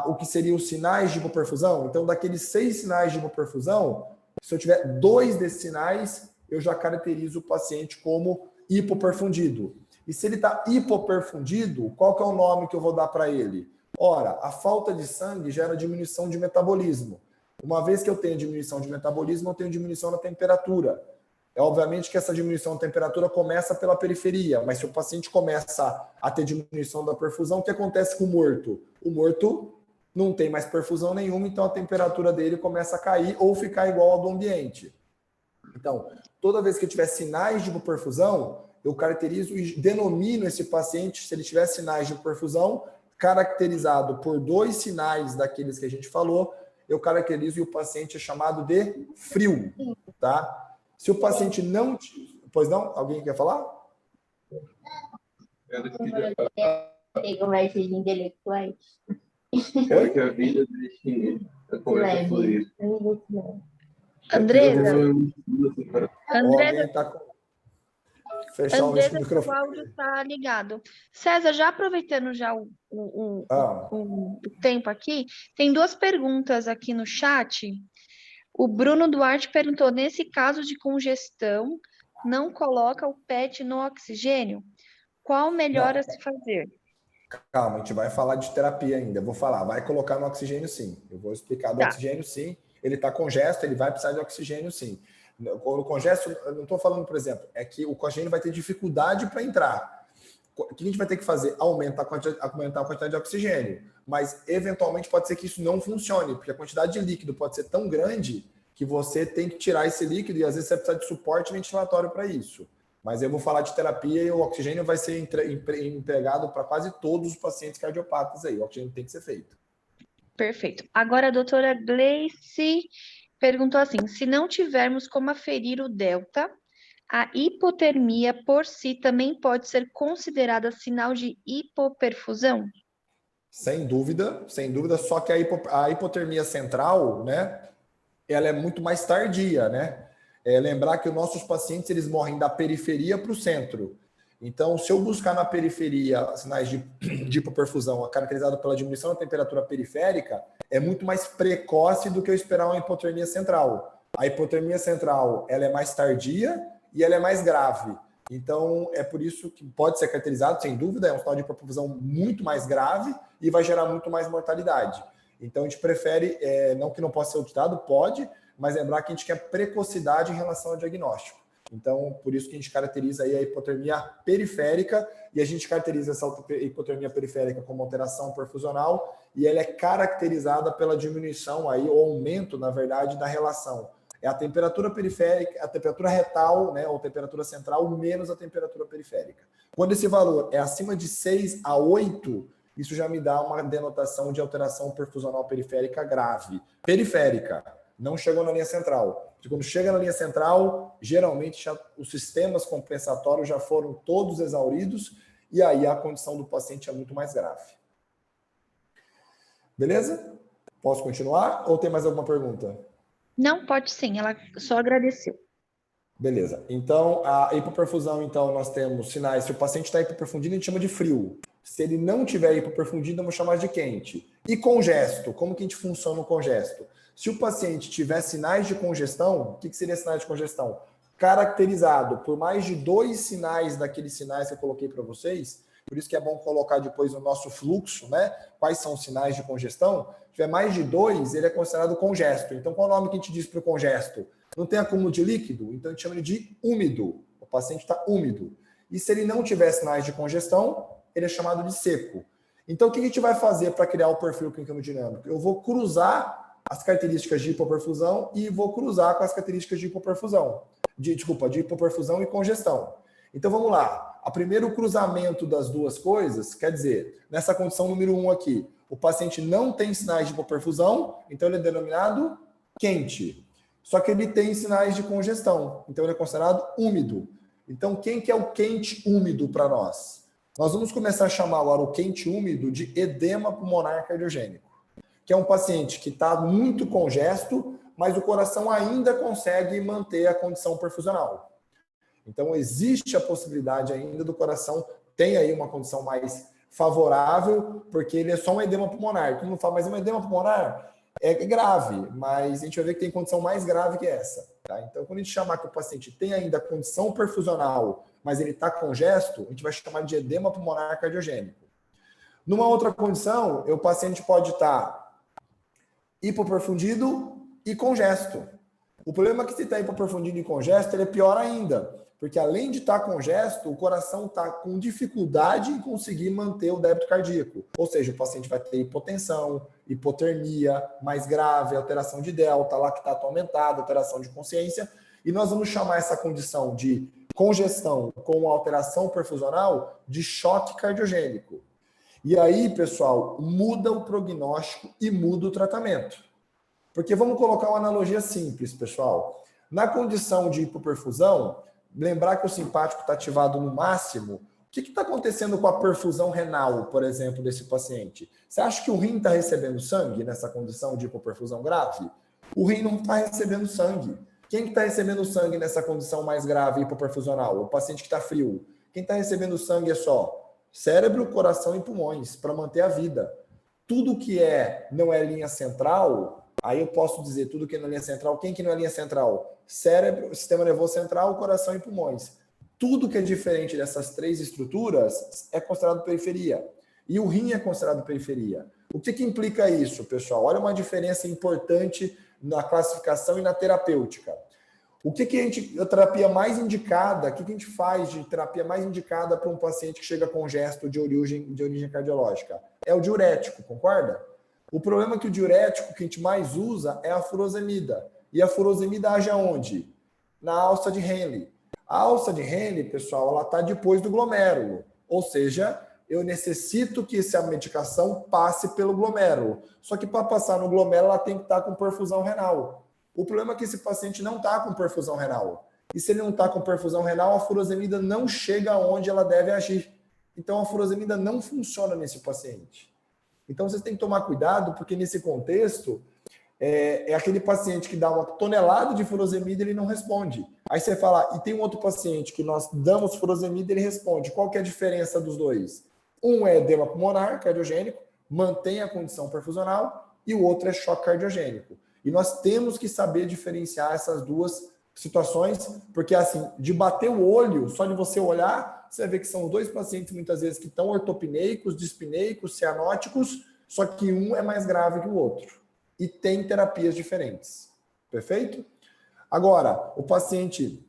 o que seriam os sinais de hipoperfusão. Então, daqueles 6 sinais de hipoperfusão, se eu tiver 2 desses sinais, eu já caracterizo o paciente como hipoperfundido. E se ele está hipoperfundido, qual que é o nome que eu vou dar para ele? Ora, a falta de sangue gera diminuição de metabolismo. Uma vez que eu tenho diminuição de metabolismo, eu tenho diminuição na temperatura. É obviamente que essa diminuição da temperatura começa pela periferia, mas se o paciente começa a ter diminuição da perfusão, o que acontece com o morto? O morto não tem mais perfusão nenhuma, então a temperatura dele começa a cair ou ficar igual ao do ambiente. Então, toda vez que eu tiver sinais de hipoperfusão, eu caracterizo e denomino esse paciente, se ele tiver sinais de hipoperfusão, caracterizado por 2 sinais daqueles que a gente falou, eu caracterizo e o paciente é chamado de frio, tá? Se o paciente não... Pois não? Alguém quer falar? Tem conversas intelectuais. Oi? Que a vida deixe a conversa fluir. Andresa, Alguém está com... Fechar o Andresa, o microfone. áudio está ligado. César, já aproveitando já o tempo aqui, tem 2 perguntas aqui no chat. O Bruno Duarte perguntou, nesse caso de congestão, não coloca o PET no oxigênio? Qual melhor a se fazer? Calma, a gente vai falar de terapia ainda. Eu vou falar, vai colocar no oxigênio sim. Eu vou explicar do oxigênio sim. Ele está congesto, ele vai precisar de oxigênio sim. O congesto, eu não estou falando, por exemplo, é que o oxigênio vai ter dificuldade para entrar. O que a gente vai ter que fazer? Aumentar a quantidade de oxigênio. Mas, eventualmente, pode ser que isso não funcione, porque a quantidade de líquido pode ser tão grande que você tem que tirar esse líquido e, às vezes, você precisa de suporte ventilatório para isso. Mas eu vou falar de terapia e o oxigênio vai ser empregado para quase todos os pacientes cardiopatas aí. O oxigênio tem que ser feito. Perfeito. Agora a doutora Gleice perguntou assim, se não tivermos como aferir o delta, a hipotermia por si também pode ser considerada sinal de hipoperfusão? Sem dúvida, só que a hipotermia central, né, ela é muito mais tardia, né? Lembrar que os nossos pacientes, eles morrem da periferia para o centro. Então, se eu buscar na periferia sinais de hipoperfusão caracterizado pela diminuição da temperatura periférica, é muito mais precoce do que eu esperar uma hipotermia central. A hipotermia central, ela é mais tardia e ela é mais grave. Então, é por isso que pode ser caracterizado, sem dúvida, é um sinal de hipoperfusão muito mais grave e vai gerar muito mais mortalidade. Então, a gente prefere, não que não possa ser utilizado, pode, mas lembrar que a gente quer precocidade em relação ao diagnóstico. Então, por isso que a gente caracteriza aí a hipotermia periférica e a gente caracteriza essa hipotermia periférica como alteração perfusional e ela é caracterizada pela diminuição aí, ou aumento, na verdade, da relação É a temperatura periférica, a temperatura retal, né, ou temperatura central, menos a temperatura periférica. Quando esse valor é acima de 6 a 8, isso já me dá uma denotação de alteração perfusional periférica grave. Periférica, não chegou na linha central. Porque quando chega na linha central, geralmente os sistemas compensatórios já foram todos exauridos e aí a condição do paciente é muito mais grave. Beleza? Posso continuar ou tem mais alguma pergunta? Não, pode sim, ela só agradeceu. Beleza. Então, a hipoperfusão, então, nós temos sinais. Se o paciente está hipoperfundido, a gente chama de frio. Se ele não tiver hipoperfundido, vamos chamar de quente. E congesto, como que a gente funciona o congesto? Se o paciente tiver sinais de congestão, o que seria sinais de congestão? Caracterizado por mais de 2 sinais daqueles sinais que eu coloquei para vocês, por isso que é bom colocar depois no nosso fluxo, né? Quais são os sinais de congestão? Se tiver mais de 2, ele é considerado congesto. Então, qual é o nome que a gente diz para o congesto? Não tem acúmulo de líquido? Então, a gente chama ele de úmido. O paciente está úmido. E se ele não tiver sinais de congestão, ele é chamado de seco. Então, o que a gente vai fazer para criar o perfil clínico-hemodinâmico? Eu vou cruzar as características de hipoperfusão e vou cruzar com as características de hipoperfusão. De hipoperfusão e congestão. Então, vamos lá. O primeiro cruzamento das duas coisas, quer dizer, nessa condição número 1 aqui, o paciente não tem sinais de hipoperfusão, então ele é denominado quente. Só que ele tem sinais de congestão, então ele é considerado úmido. Então, quem que é o quente úmido para nós? Nós vamos começar a chamar agora o quente úmido de edema pulmonar cardiogênico, que é um paciente que está muito congesto, mas o coração ainda consegue manter a condição perfusional. Então, existe a possibilidade ainda do coração ter aí uma condição mais favorável, porque ele é só um edema pulmonar. Todo mundo fala, mas um edema pulmonar é grave, mas a gente vai ver que tem condição mais grave que essa. Tá? Então, quando a gente chamar que o paciente tem ainda condição perfusional, mas ele está congesto, a gente vai chamar de edema pulmonar cardiogênico. Numa outra condição, o paciente pode estar hipoperfundido e congesto. O problema é que se está hipoperfundido e congesto, ele é pior ainda, porque além de estar congesto, o coração está com dificuldade em conseguir manter o débito cardíaco. Ou seja, o paciente vai ter hipotensão, hipotermia mais grave, alteração de delta, lactato aumentado, alteração de consciência, e nós vamos chamar essa condição de congestão com alteração perfusional de choque cardiogênico. E aí, pessoal, muda o prognóstico e muda o tratamento. Porque vamos colocar uma analogia simples, pessoal. Na condição de hipoperfusão, lembrar que o simpático está ativado no máximo, o que está acontecendo com a perfusão renal, por exemplo, desse paciente? Você acha que o rim está recebendo sangue nessa condição de hipoperfusão grave? O rim não está recebendo sangue. Quem está recebendo sangue nessa condição mais grave hipoperfusional? O paciente que está frio. Quem está recebendo sangue é só cérebro, coração e pulmões, para manter a vida. Tudo que não é linha central, aí eu posso dizer tudo que não é linha central. Quem que não é linha central? Cérebro, sistema nervoso central, coração e pulmões. Tudo que é diferente dessas 3 estruturas é considerado periferia. E o rim é considerado periferia. O que implica isso, pessoal? Olha uma diferença importante na classificação e na terapêutica. O que a terapia mais indicada, o que a gente faz de terapia mais indicada para um paciente que chega congesto de origem cardiológica? É o diurético, concorda? O problema é que o diurético que a gente mais usa é a furosemida. E a furosemida age aonde? Na alça de Henle. A alça de Henle, pessoal, ela está depois do glomérulo. Ou seja, eu necessito que essa medicação passe pelo glomérulo. Só que para passar no glomérulo, ela tem que estar com perfusão renal. O problema é que esse paciente não está com perfusão renal. E se ele não está com perfusão renal, a furosemida não chega onde ela deve agir. Então, a furosemida não funciona nesse paciente. Então, vocês têm que tomar cuidado, porque nesse contexto, é aquele paciente que dá uma tonelada de furosemida e ele não responde. Aí você fala, e tem um outro paciente que nós damos furosemida e ele responde. Qual que é a diferença dos dois? Um é edema pulmonar cardiogênico, mantém a condição perfusional, e o outro é choque cardiogênico. E nós temos que saber diferenciar essas duas situações, porque assim, de bater o olho, só de você olhar, você vê que são 2 pacientes muitas vezes que estão ortopneicos, dispneicos, cianóticos, só que um é mais grave que o outro. E tem terapias diferentes. Perfeito? Agora, o paciente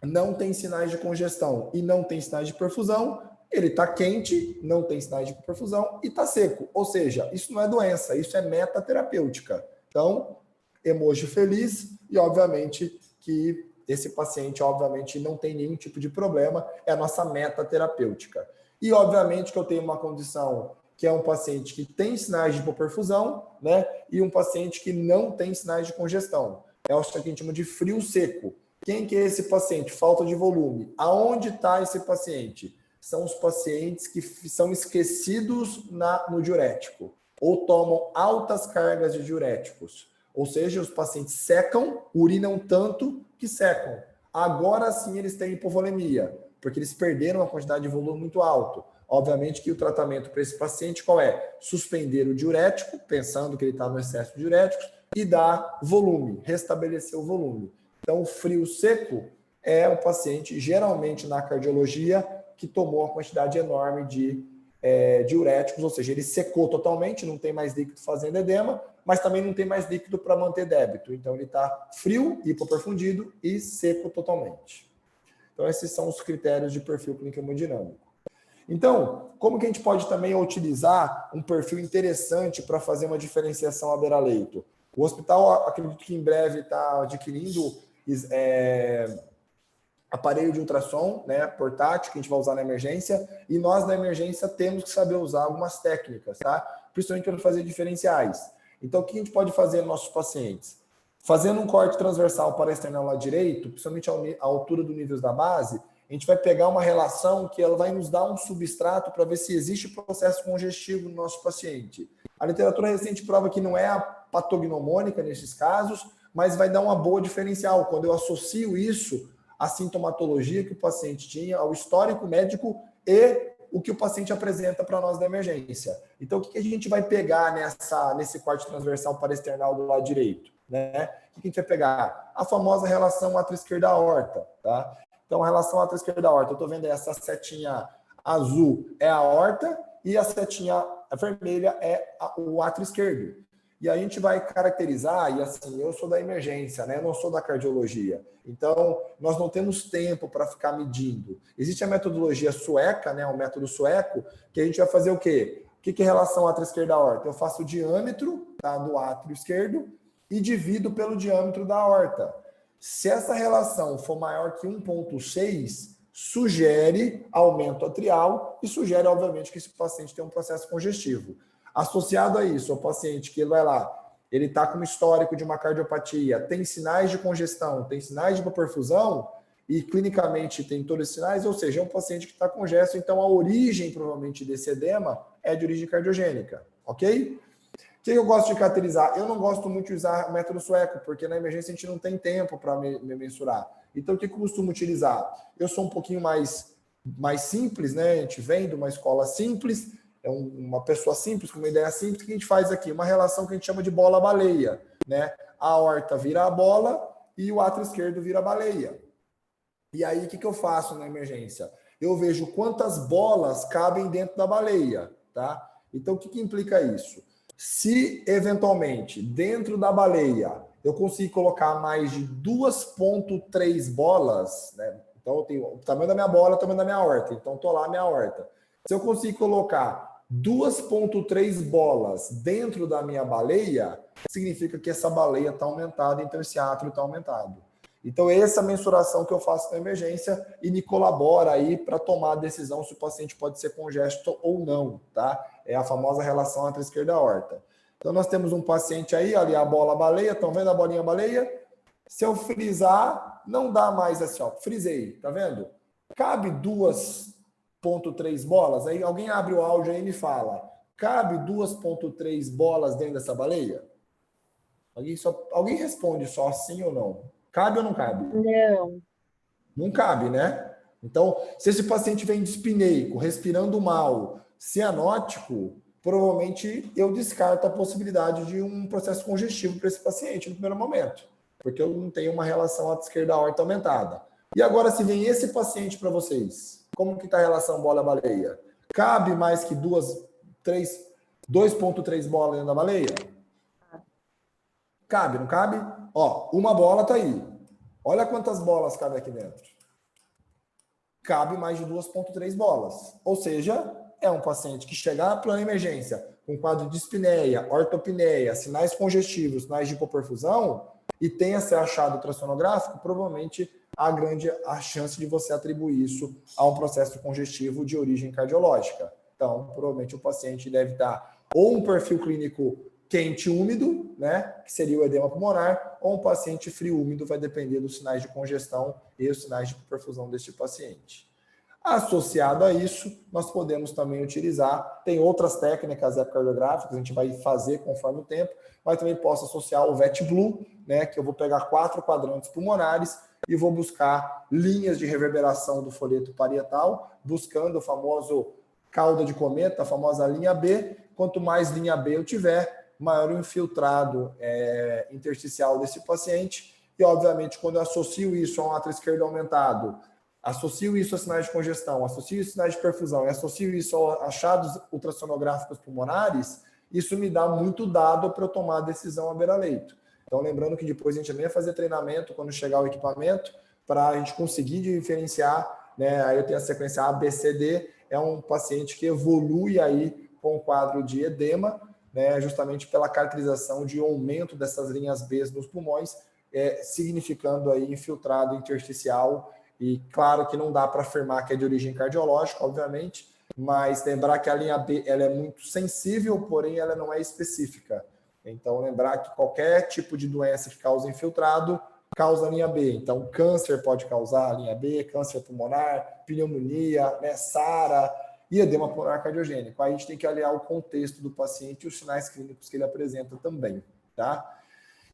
não tem sinais de congestão e não tem sinais de perfusão, ele está quente, não tem sinais de perfusão e está seco. Ou seja, isso não é doença, isso é metaterapêutica. Então, emoji feliz, e, obviamente, que esse paciente, obviamente, não tem nenhum tipo de problema, é a nossa meta terapêutica. E, obviamente, que eu tenho uma condição que é um paciente que tem sinais de hipoperfusão, né? E um paciente que não tem sinais de congestão. É o que a gente chama de frio seco. Quem que é esse paciente? Falta de volume. Aonde está esse paciente? São os pacientes que são esquecidos no diurético ou tomam altas cargas de diuréticos. Ou seja, os pacientes secam, urinam tanto que secam. Agora sim eles têm hipovolemia, porque eles perderam uma quantidade de volume muito alto. Obviamente que o tratamento para esse paciente qual é? Suspender o diurético, pensando que ele está no excesso de diuréticos, e dar volume, restabelecer o volume. Então, o frio seco é um paciente, geralmente na cardiologia, que tomou uma quantidade enorme de diuréticos, ou seja, ele secou totalmente, não tem mais líquido fazendo edema, mas também não tem mais líquido para manter débito. Então, ele está frio, hipoperfundido e seco totalmente. Então, esses são os critérios de perfil clínico hemodinâmico. Então, como que a gente pode também utilizar um perfil interessante para fazer uma diferenciação à beira-leito? O hospital, acredito que em breve está adquirindo aparelho de ultrassom, né, portátil, que a gente vai usar na emergência, e nós na emergência temos que saber usar algumas técnicas, tá? Principalmente para fazer diferenciais. Então, o que a gente pode fazer nos nossos pacientes? Fazendo um corte transversal para externar o lado direito, principalmente a altura do nível da base, a gente vai pegar uma relação que ela vai nos dar um substrato para ver se existe processo congestivo no nosso paciente. A literatura recente prova que não é a patognomônica nesses casos, mas vai dar uma boa diferencial. Quando eu associo isso à sintomatologia que o paciente tinha, ao histórico médico e o que o paciente apresenta para nós da emergência. Então, o que a gente vai pegar nesse corte transversal para external do lado direito? Né? O que a gente vai pegar? A famosa relação átrio-esquerda-aorta, tá? Então, a relação átrio-esquerda-aorta, eu estou vendo essa setinha azul é a aorta e a setinha vermelha é o átrio esquerdo. E a gente vai caracterizar, e assim, eu sou da emergência, né? Eu não sou da cardiologia. Então, nós não temos tempo para ficar medindo. Existe a metodologia sueca, né? O método sueco, que a gente vai fazer o quê? O que é relação átrio-esquerda-aorta? Eu faço o diâmetro, tá, do átrio esquerdo e divido pelo diâmetro da aorta. Se essa relação for maior que 1,6, sugere aumento atrial e sugere, obviamente, que esse paciente tem um processo congestivo. Associado a isso, o paciente que ele vai lá, ele está com um histórico de uma cardiopatia, tem sinais de congestão, tem sinais de hipoperfusão e clinicamente tem todos os sinais, ou seja, é um paciente que está congesto, então a origem, provavelmente, desse edema é de origem cardiogênica, ok? O que eu gosto de caracterizar? Eu não gosto muito de usar o método sueco, porque na emergência a gente não tem tempo para me mensurar. Então, o que eu costumo utilizar? Eu sou um pouquinho mais simples, né? A gente vem de uma escola simples, é uma pessoa simples, com uma ideia simples, que a gente faz aqui? Uma relação que a gente chama de bola-baleia, né? A aorta vira a bola e o átrio esquerdo vira a baleia. E aí, o que eu faço na emergência? Eu vejo quantas bolas cabem dentro da baleia, tá? Então, o que implica isso? Se, eventualmente, dentro da baleia, eu consigo colocar mais de 2,3 bolas, né? Então, eu tenho o tamanho da minha bola, o tamanho da minha aorta. Então, estou lá a minha aorta. Se eu consigo colocar 2,3 bolas dentro da minha baleia, significa que essa baleia está aumentada, então esse átrio está aumentado. Então, essa mensuração que eu faço na emergência e me colabora aí para tomar a decisão se o paciente pode ser congesto ou não, tá? É a famosa relação átrio esquerda-aorta. Então, nós temos um paciente aí, ali a bola-baleia, estão vendo a bolinha-baleia? Se eu frisar, não dá mais assim, ó, frisei, tá vendo? Cabe 2,3 bolas? Aí alguém abre o áudio aí e me fala, cabe 2,3 bolas dentro dessa baleia? Alguém responde só sim ou não? Cabe ou não cabe? Não. Não cabe, né? Então, se esse paciente vem dispineico, respirando mal, cianótico, provavelmente eu descarto a possibilidade de um processo congestivo para esse paciente no primeiro momento, porque eu não tenho uma relação átrio esquerda-aorta aumentada. E agora, se vem esse paciente para vocês, como que está a relação bola-baleia? Cabe mais que 2,3 bolas dentro da baleia? Cabe, não cabe? Ó, uma bola tá aí. Olha quantas bolas cabe aqui dentro. Cabe mais de 2,3 bolas. Ou seja, é um paciente que chegar na plano emergência com quadro de dispneia, ortopneia, sinais congestivos, sinais de hipoperfusão, e tenha se achado ultrassonográfico, provavelmente há grande a chance de você atribuir isso a um processo congestivo de origem cardiológica. Então, provavelmente o paciente deve estar ou um perfil clínico quente úmido, né, que seria o edema pulmonar, ou um paciente frio úmido, vai depender dos sinais de congestão e os sinais de perfusão deste paciente. Associado a isso, nós podemos também utilizar, tem outras técnicas ecocardiográficas, a gente vai fazer conforme o tempo, mas também posso associar o VET-Blue, né, que eu vou pegar 4 quadrantes pulmonares e vou buscar linhas de reverberação do folheto parietal, buscando o famoso cauda de cometa, a famosa linha B. Quanto mais linha B eu tiver, maior o infiltrado intersticial desse paciente. E, obviamente, quando eu associo isso a um átrio esquerdo aumentado, associo isso a sinais de congestão, associo isso a sinais de perfusão e associo isso a achados ultrassonográficos pulmonares, isso me dá muito dado para eu tomar a decisão à beira-leito. Então, lembrando que depois a gente também vai fazer treinamento quando chegar o equipamento, para a gente conseguir diferenciar, né? Aí eu tenho a sequência A, B, C, D, é um paciente que evolui aí com um quadro de edema, né? Justamente pela caracterização de aumento dessas linhas B nos pulmões, significando aí infiltrado intersticial. E claro que não dá para afirmar que é de origem cardiológica, obviamente, mas lembrar que a linha B ela é muito sensível, porém ela não é específica. Então, lembrar que qualquer tipo de doença que causa infiltrado causa a linha B. Então, câncer pode causar a linha B, câncer pulmonar, pneumonia, né, SARA e edema pulmonar cardiogênico. Aí a gente tem que aliar o contexto do paciente e os sinais clínicos que ele apresenta também, tá?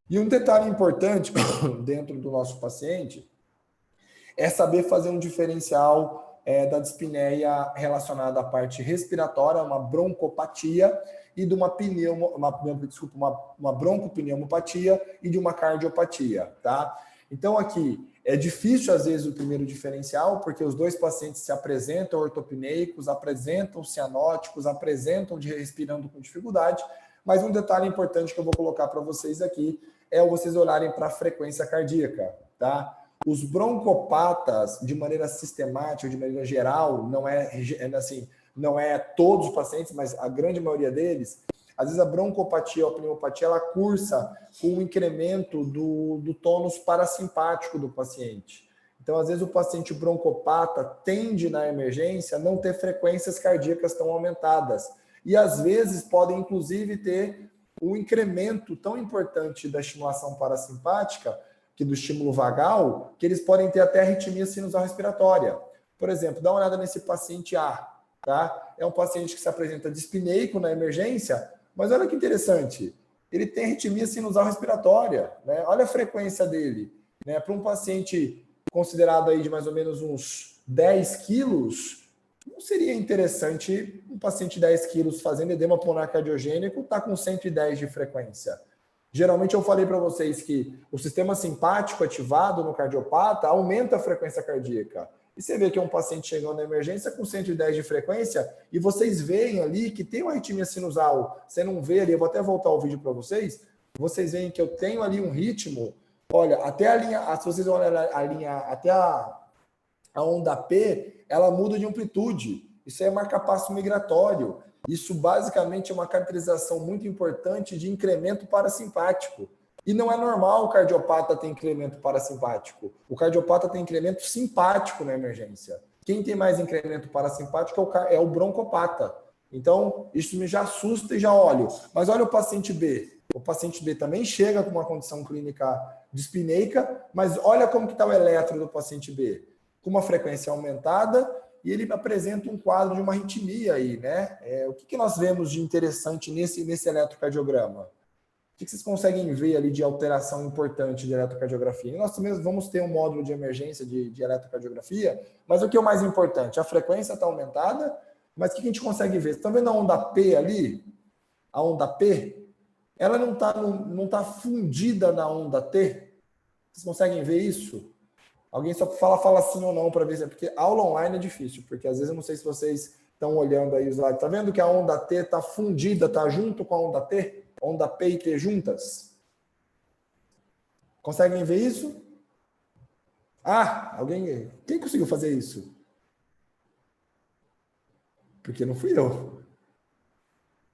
E um detalhe importante dentro do nosso paciente é saber fazer um diferencial da dispneia relacionada à parte respiratória, uma broncopatia, e de uma broncopneumopatia e de uma cardiopatia, tá? Então, aqui, é difícil, às vezes, o primeiro diferencial, porque os dois pacientes se apresentam ortopneicos, apresentam cianóticos, apresentam de respirando com dificuldade, mas um detalhe importante que eu vou colocar para vocês aqui é vocês olharem para a frequência cardíaca, tá? Os broncopatas, de maneira sistemática, de maneira geral, não é todos os pacientes, mas a grande maioria deles, às vezes a broncopatia ou a pneumopatia, ela cursa com um incremento do tônus parasimpático do paciente. Então, às vezes o paciente broncopata tende na emergência a não ter frequências cardíacas tão aumentadas. E às vezes podem, inclusive, ter um incremento tão importante da estimulação parasimpática, que do estímulo vagal, que eles podem ter até arritmia sinusal respiratória. Por exemplo, dá uma olhada nesse paciente A, tá? É um paciente que se apresenta dispneico na emergência, mas olha que interessante, ele tem arritmia sinusal respiratória, né? Olha a frequência dele, né? Para um paciente considerado aí de mais ou menos uns 10 quilos, não seria interessante um paciente de 10 quilos fazendo edema pulmonar cardiogênico estar com 110 de frequência. Geralmente eu falei para vocês que o sistema simpático ativado no cardiopata aumenta a frequência cardíaca. E você vê que é um paciente chegando na emergência com 110 de frequência e vocês veem ali que tem uma arritmia sinusal. Você não vê ali, eu vou até voltar o vídeo para vocês. Vocês veem que eu tenho ali um ritmo. Olha, até a linha, se vocês olharem a linha, até a onda P, ela muda de amplitude. Isso é marcapasso migratório. Isso basicamente é uma caracterização muito importante de incremento parasimpático. E não é normal o cardiopata ter incremento parasimpático. O cardiopata tem incremento simpático na emergência. Quem tem mais incremento parasimpático é o broncopata. Então, isso me já assusta e já olho. Mas olha o paciente B. O paciente B também chega com uma condição clínica dispneica, mas olha como que está o eletro do paciente B. Com uma frequência aumentada, e ele apresenta um quadro de uma arritmia aí, né? O que nós vemos de interessante nesse eletrocardiograma? O que vocês conseguem ver ali de alteração importante de eletrocardiografia? E nós também vamos ter um módulo de emergência de eletrocardiografia, mas o que é o mais importante? A frequência está aumentada, mas o que a gente consegue ver? Vocês estão vendo a onda P ali? A onda P? Ela não tá fundida na onda T? Vocês conseguem ver isso? Alguém só fala sim ou não para ver, porque aula online é difícil, porque às vezes eu não sei se vocês estão olhando aí os lados. Tá vendo que a onda T está fundida, está junto com a onda T? Onda P e T juntas? Conseguem ver isso? Ah, quem conseguiu fazer isso? Porque não fui eu.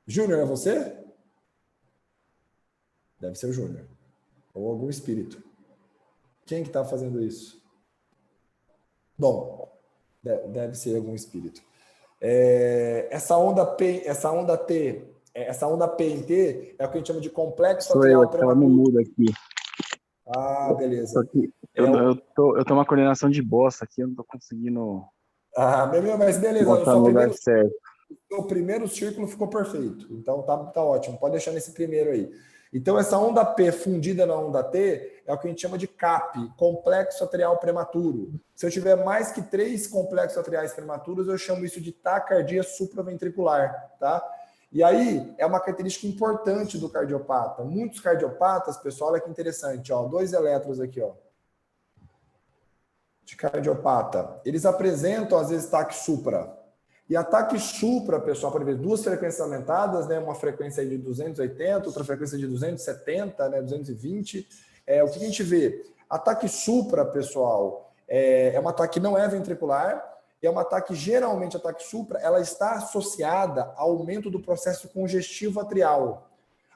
Júnior, é você? Deve ser o Júnior. Ou algum espírito. Quem que está fazendo isso? Bom, deve ser algum espírito. Essa onda P em T é o que a gente chama de complexo Sou eu, atrial eu estava no prematuro. mudo aqui. Ah, beleza. Só que eu tô uma coordenação de bosta aqui, eu não tô conseguindo Mas beleza, botar no lugar certo. o primeiro círculo ficou perfeito. Então tá ótimo. Pode deixar nesse primeiro aí. Então essa onda P fundida na onda T é o que a gente chama de CAP, complexo atrial prematuro. Se eu tiver mais que 3 complexos atriais prematuros, eu chamo isso de taquicardia supraventricular, tá? E aí é uma característica importante do cardiopata. Muitos cardiopatas, pessoal, olha que interessante, ó, 2 elétrons aqui, ó, de cardiopata. Eles apresentam às vezes taque supra. E ataque supra, pessoal, para ver 2 frequências aumentadas, né? Uma frequência aí de 280, outra frequência de 270, né? 220. O que a gente vê? Ataque supra, pessoal, é um ataque que não é ventricular, e é um ataque, geralmente, ataque supra, ela está associada ao aumento do processo congestivo atrial.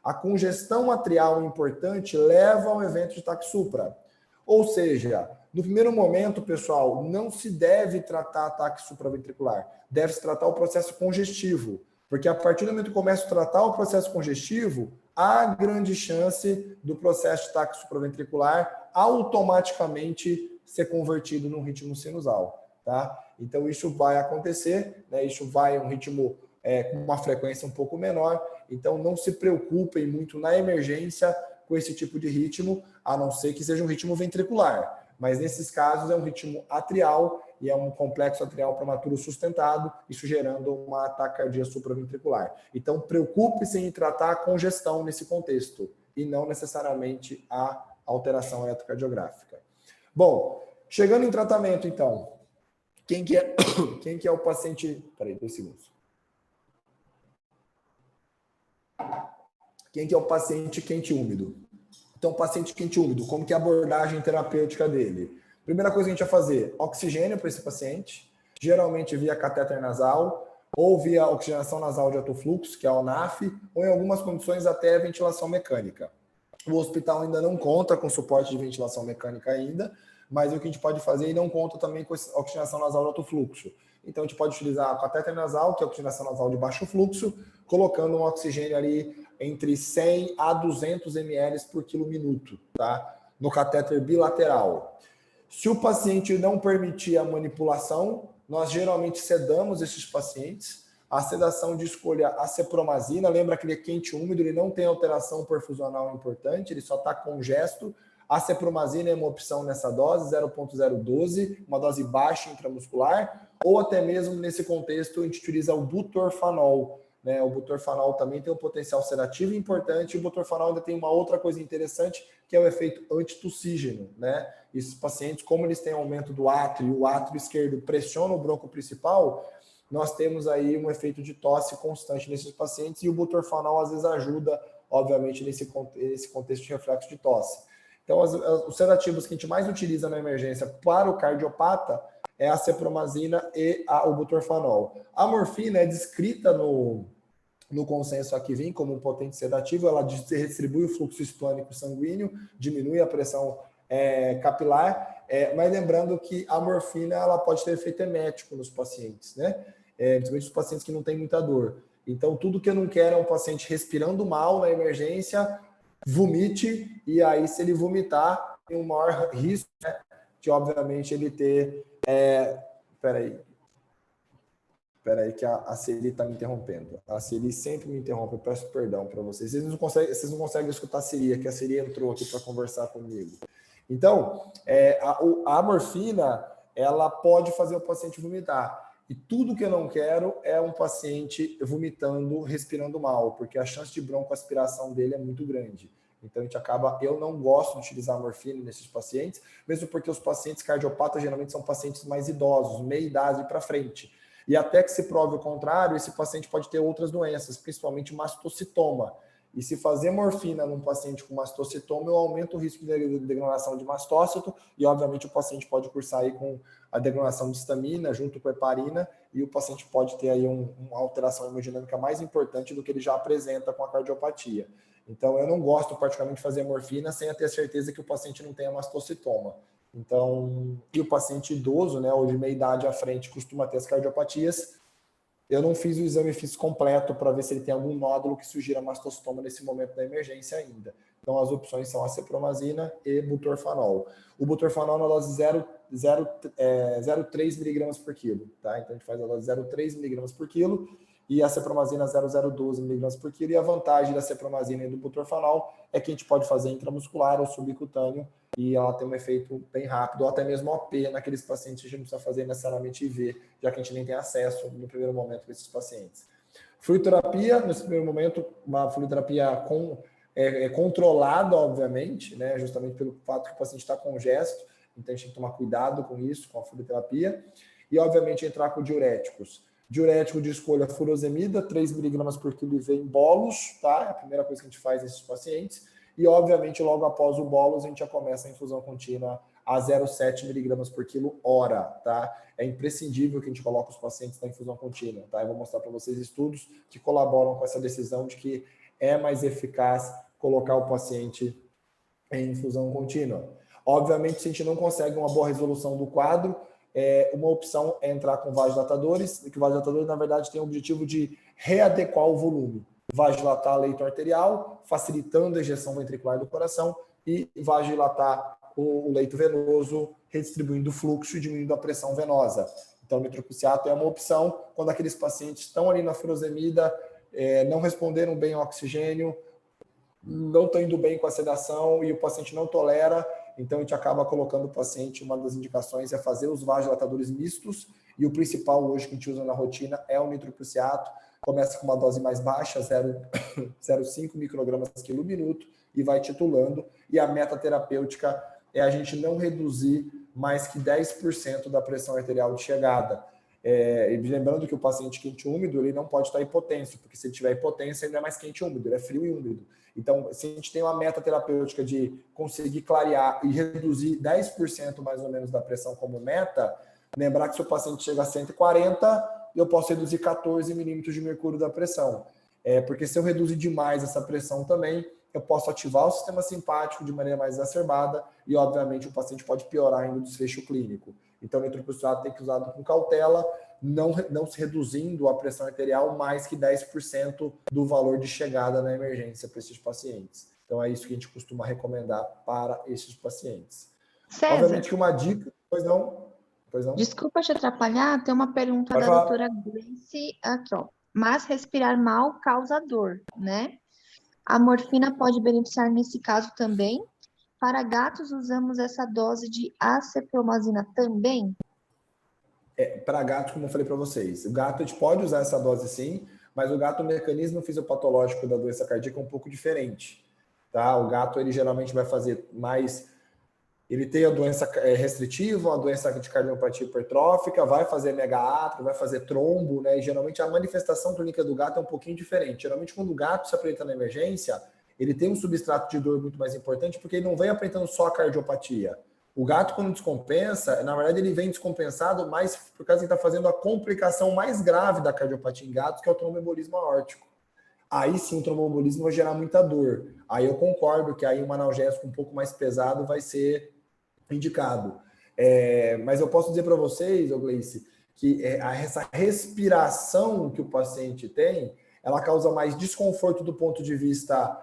A congestão atrial importante leva ao evento de ataque supra. Ou seja, no primeiro momento, pessoal, não se deve tratar ataque supraventricular, deve-se tratar o processo congestivo, porque a partir do momento que começa a tratar o processo congestivo, há grande chance do processo de ataque supraventricular automaticamente ser convertido num ritmo sinusal, tá? Então isso vai acontecer, né? Isso vai um ritmo com uma frequência um pouco menor, então não se preocupem muito na emergência com esse tipo de ritmo, a não ser que seja um ritmo ventricular. Mas nesses casos é um ritmo atrial e é um complexo atrial prematuro sustentado, isso gerando uma taquicardia supraventricular. Então, preocupe-se em tratar a congestão nesse contexto e não necessariamente a alteração eletrocardiográfica. Bom, chegando em tratamento, então, quem que é o paciente... Peraí, 2 segundos. Quem que é o paciente quente úmido? Então, paciente quente úmido, como que é a abordagem terapêutica dele? Primeira coisa que a gente vai fazer, oxigênio para esse paciente, geralmente via catéter nasal, ou via oxigenação nasal de alto fluxo, que é o NAF, ou em algumas condições até ventilação mecânica. O hospital ainda não conta com suporte de ventilação mecânica ainda, mas o que a gente pode fazer e não conta também com oxigenação nasal de alto fluxo. Então, a gente pode utilizar a catéter nasal, que é a oxigenação nasal de baixo fluxo, colocando um oxigênio ali entre 100 a 200 ml por quilo minuto, tá? No catéter bilateral. Se o paciente não permitir a manipulação, nós geralmente sedamos esses pacientes. A sedação de escolha, a cepromazina, lembra que ele é quente úmido, ele não tem alteração perfusional importante, ele só está congesto. A cepromazina é uma opção nessa dose, 0,012, uma dose baixa intramuscular, ou até mesmo nesse contexto a gente utiliza o butorfanol. Né, o butorfanol também tem um potencial sedativo importante, e o butorfanol ainda tem uma outra coisa interessante, que é o efeito antitussígeno. Né? Esses pacientes, como eles têm aumento do átrio, e o átrio esquerdo pressiona o bronco principal, nós temos aí um efeito de tosse constante nesses pacientes, e o butorfanol às vezes ajuda, obviamente, nesse contexto de reflexo de tosse. Então, os sedativos que a gente mais utiliza na emergência para o cardiopata é a cepromazina e o butorfanol. A morfina é descrita no consenso Akivin como um potente sedativo, ela redistribui o fluxo esplânico sanguíneo, diminui a pressão capilar, mas lembrando que a morfina ela pode ter efeito emético nos pacientes, né? Principalmente os pacientes que não têm muita dor. Então, tudo que eu não quero é um paciente respirando mal na emergência, vomite, e aí se ele vomitar, tem um maior risco, né, de obviamente ele ter... Peraí que a Celi está me interrompendo. A Celi sempre me interrompe, eu peço perdão para vocês. Vocês não conseguem escutar a Celi, que a Celi entrou aqui para conversar comigo. Então, a morfina, ela pode fazer o paciente vomitar. E tudo que eu não quero é um paciente vomitando, respirando mal, porque a chance de broncoaspiração dele é muito grande. Então, eu não gosto de utilizar morfina nesses pacientes, mesmo porque os pacientes cardiopatas geralmente são pacientes mais idosos, meia idade para frente. E até que se prove o contrário, esse paciente pode ter outras doenças, principalmente mastocitoma. E se fazer morfina num paciente com mastocitoma, eu aumento o risco de degradação de mastócito e, obviamente, o paciente pode cursar aí com a degradação de histamina junto com a heparina e o paciente pode ter aí uma alteração hemodinâmica mais importante do que ele já apresenta com a cardiopatia. Então, eu não gosto particularmente de fazer morfina sem ter certeza que o paciente não tenha mastocitoma. Então, e o paciente idoso, né, ou de meia idade à frente, costuma ter as cardiopatias. Eu não fiz o exame físico completo para ver se ele tem algum nódulo que sugira mastocitoma nesse momento da emergência ainda. Então, as opções são a cepromazina e butorfanol. O butorfanol na dose 0,3 miligramas por quilo, tá? Então, a gente faz a dose 0,3 miligramas por quilo e a cepromazina 0,012 miligramas por quilo. E a vantagem da cepromazina e do butorfanol é que a gente pode fazer intramuscular ou subcutâneo e ela tem um efeito bem rápido, ou até mesmo OP naqueles pacientes que a gente não precisa fazer necessariamente IV, já que a gente nem tem acesso no primeiro momento para esses pacientes. Fluidoterapia, nesse primeiro momento, uma fluidoterapia controlada, obviamente, né, justamente pelo fato que o paciente está congesto, então a gente tem que tomar cuidado com isso, com a fluidoterapia, e obviamente entrar com diuréticos. Diurético de escolha furosemida, 3 miligramas por quilo IV em bolos, tá? É a primeira coisa que a gente faz nesses pacientes. E, obviamente, logo após o bolos, a gente já começa a infusão contínua a 0,7 miligramas por quilo hora, tá? É imprescindível que a gente coloque os pacientes na infusão contínua, tá? Eu vou mostrar para vocês estudos que colaboram com essa decisão de que é mais eficaz colocar o paciente em infusão contínua. Obviamente, se a gente não consegue uma boa resolução do quadro, uma opção é entrar com vasodilatadores, que vasodilatadores, na verdade, tem o objetivo de readequar o volume. Vasodilatar leito arterial, facilitando a ejeção ventricular do coração, e vasodilatar o leito venoso, redistribuindo o fluxo e diminuindo a pressão venosa. Então, o nitroprusiato é uma opção quando aqueles pacientes estão ali na furosemida, não responderam bem ao oxigênio, não estão indo bem com a sedação e o paciente não tolera, então a gente acaba colocando o paciente, uma das indicações é fazer os vasodilatadores mistos, e o principal hoje que a gente usa na rotina é o nitroprusiato. Começa com uma dose mais baixa, 0,5 microgramas quilo minuto, e vai titulando. E a meta terapêutica é a gente não reduzir mais que 10% da pressão arterial de chegada. E lembrando que o paciente quente e úmido, ele não pode estar hipotenso, porque se ele tiver hipotência, ele não é mais quente e úmido, ele é frio e úmido. Então, se a gente tem uma meta terapêutica de conseguir clarear e reduzir 10% mais ou menos da pressão como meta, lembrar que se o paciente chega a 140, eu posso reduzir 14 milímetros de mercúrio da pressão. Porque se eu reduzir demais essa pressão também, eu posso ativar o sistema simpático de maneira mais exacerbada e, obviamente, o paciente pode piorar ainda o desfecho clínico. Então, o nitroprusiato tem que ser usado com cautela, não se reduzindo a pressão arterial mais que 10% do valor de chegada na emergência para esses pacientes. Então, é isso que a gente costuma recomendar para esses pacientes. César, Obviamente que uma dica... Pois não? Desculpa te atrapalhar, tem uma pergunta Pode da falar. doutora Grace aqui, ó. Mas respirar mal causa dor, né? A morfina pode beneficiar nesse caso também? Para gatos, usamos essa dose de acepromazina também? Para gato, como eu falei para vocês, o gato a gente pode usar essa dose sim, mas o gato, o mecanismo fisiopatológico da doença cardíaca é um pouco diferente, tá? O gato, ele geralmente vai fazer mais... Ele tem a doença restritiva, a doença de cardiopatia hipertrófica, vai fazer mega-átrio, vai fazer trombo, né? E geralmente a manifestação clínica do gato é um pouquinho diferente. Geralmente, quando o gato se apresenta na emergência, ele tem um substrato de dor muito mais importante, porque ele não vem apresentando só a cardiopatia. O gato, quando descompensa, na verdade, ele vem descompensado mais por causa que ele está fazendo a complicação mais grave da cardiopatia em gatos, que é o tromboembolismo aórtico. Aí sim, o tromboembolismo vai gerar muita dor. Aí eu concordo que aí um analgésico um pouco mais pesado vai ser indicado. Mas eu posso dizer para vocês, Gleice, que essa respiração que o paciente tem, ela causa mais desconforto do ponto de vista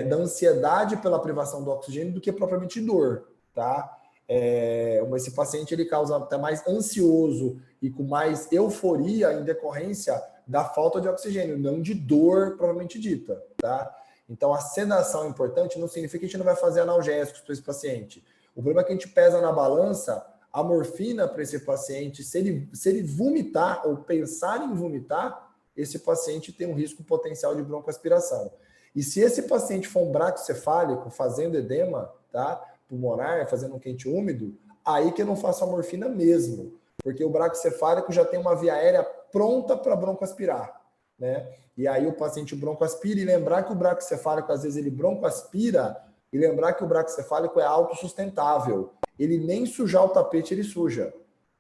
da ansiedade pela privação do oxigênio do que propriamente dor, tá? Esse paciente ele causa até mais ansioso e com mais euforia em decorrência da falta de oxigênio, não de dor propriamente dita, tá? Então a sedação é importante, não significa que a gente não vai fazer analgésicos para esse paciente. O problema é que a gente pesa na balança a morfina para esse paciente, se ele vomitar ou pensar em vomitar, esse paciente tem um risco potencial de broncoaspiração. E se esse paciente for um braquicefálico, fazendo edema, tá? Pulmonar, fazendo um quente úmido, aí que eu não faço a morfina mesmo, porque o braquicefálico já tem uma via aérea pronta para broncoaspirar, né? E aí o paciente broncoaspira, e lembrar que o braquicefálico, às vezes, ele broncoaspira, e lembrar que o braquicefálico é autossustentável. Ele nem sujar o tapete, ele suja.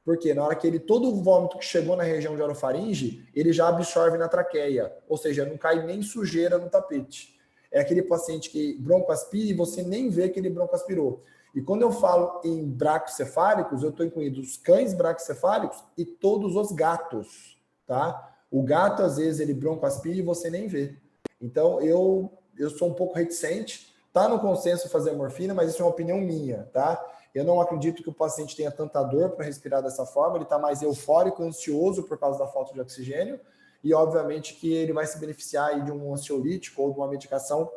Porque na hora que todo o vômito que chegou na região de orofaringe, ele já absorve na traqueia. Ou seja, não cai nem sujeira no tapete. é aquele paciente que broncoaspira e você nem vê que ele broncoaspirou. E quando eu falo em braquicefálicos, eu estou incluindo os cães braquicefálicos e todos os gatos, tá? O gato, às vezes, ele broncoaspira e você nem vê. Então, eu sou um pouco reticente. Tá no consenso fazer morfina, mas isso é uma opinião minha, tá? Eu não acredito que o paciente tenha tanta dor para respirar dessa forma, ele está mais eufórico, ansioso por causa da falta de oxigênio, e obviamente que ele vai se beneficiar aí de um ansiolítico ou de uma medicação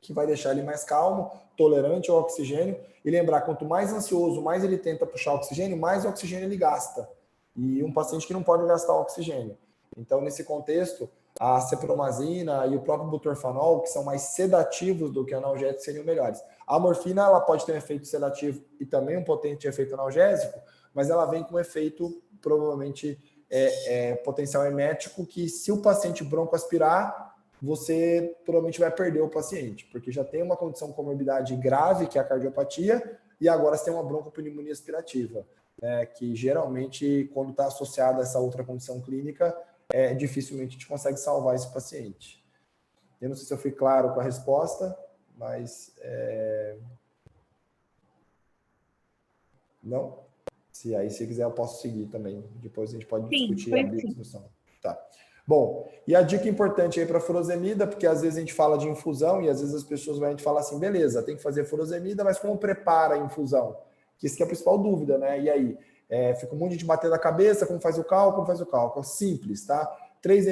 que vai deixar ele mais calmo, tolerante ao oxigênio, e lembrar, quanto mais ansioso, mais ele tenta puxar oxigênio, mais oxigênio ele gasta. E um paciente que não pode gastar oxigênio. Então, nesse contexto, a cepromazina e o próprio butorfanol, que são mais sedativos do que analgésicos, seriam melhores. A morfina, ela pode ter um efeito sedativo e também um potente efeito analgésico, mas ela vem com um efeito, provavelmente, potencial emético, que se o paciente broncoaspirar, você provavelmente vai perder o paciente, porque já tem uma condição comorbidade grave, que é a cardiopatia, e agora você tem uma broncopneumonia aspirativa, né, que geralmente, quando está associada a essa outra condição clínica, dificilmente a gente consegue salvar esse paciente. Eu não sei se eu fui claro com a resposta, mas... Não? Se quiser, eu posso seguir também. Depois a gente pode discutir a discussão. Tá. Bom, e a dica importante aí para furosemida, porque às vezes a gente fala de infusão e às vezes as pessoas vão falar assim, beleza, tem que fazer furosemida, mas como prepara a infusão? Que isso que é a principal dúvida, né? E aí? Fica um monte de bater na cabeça, como faz o cálculo? Como faz o cálculo? Simples, tá? 3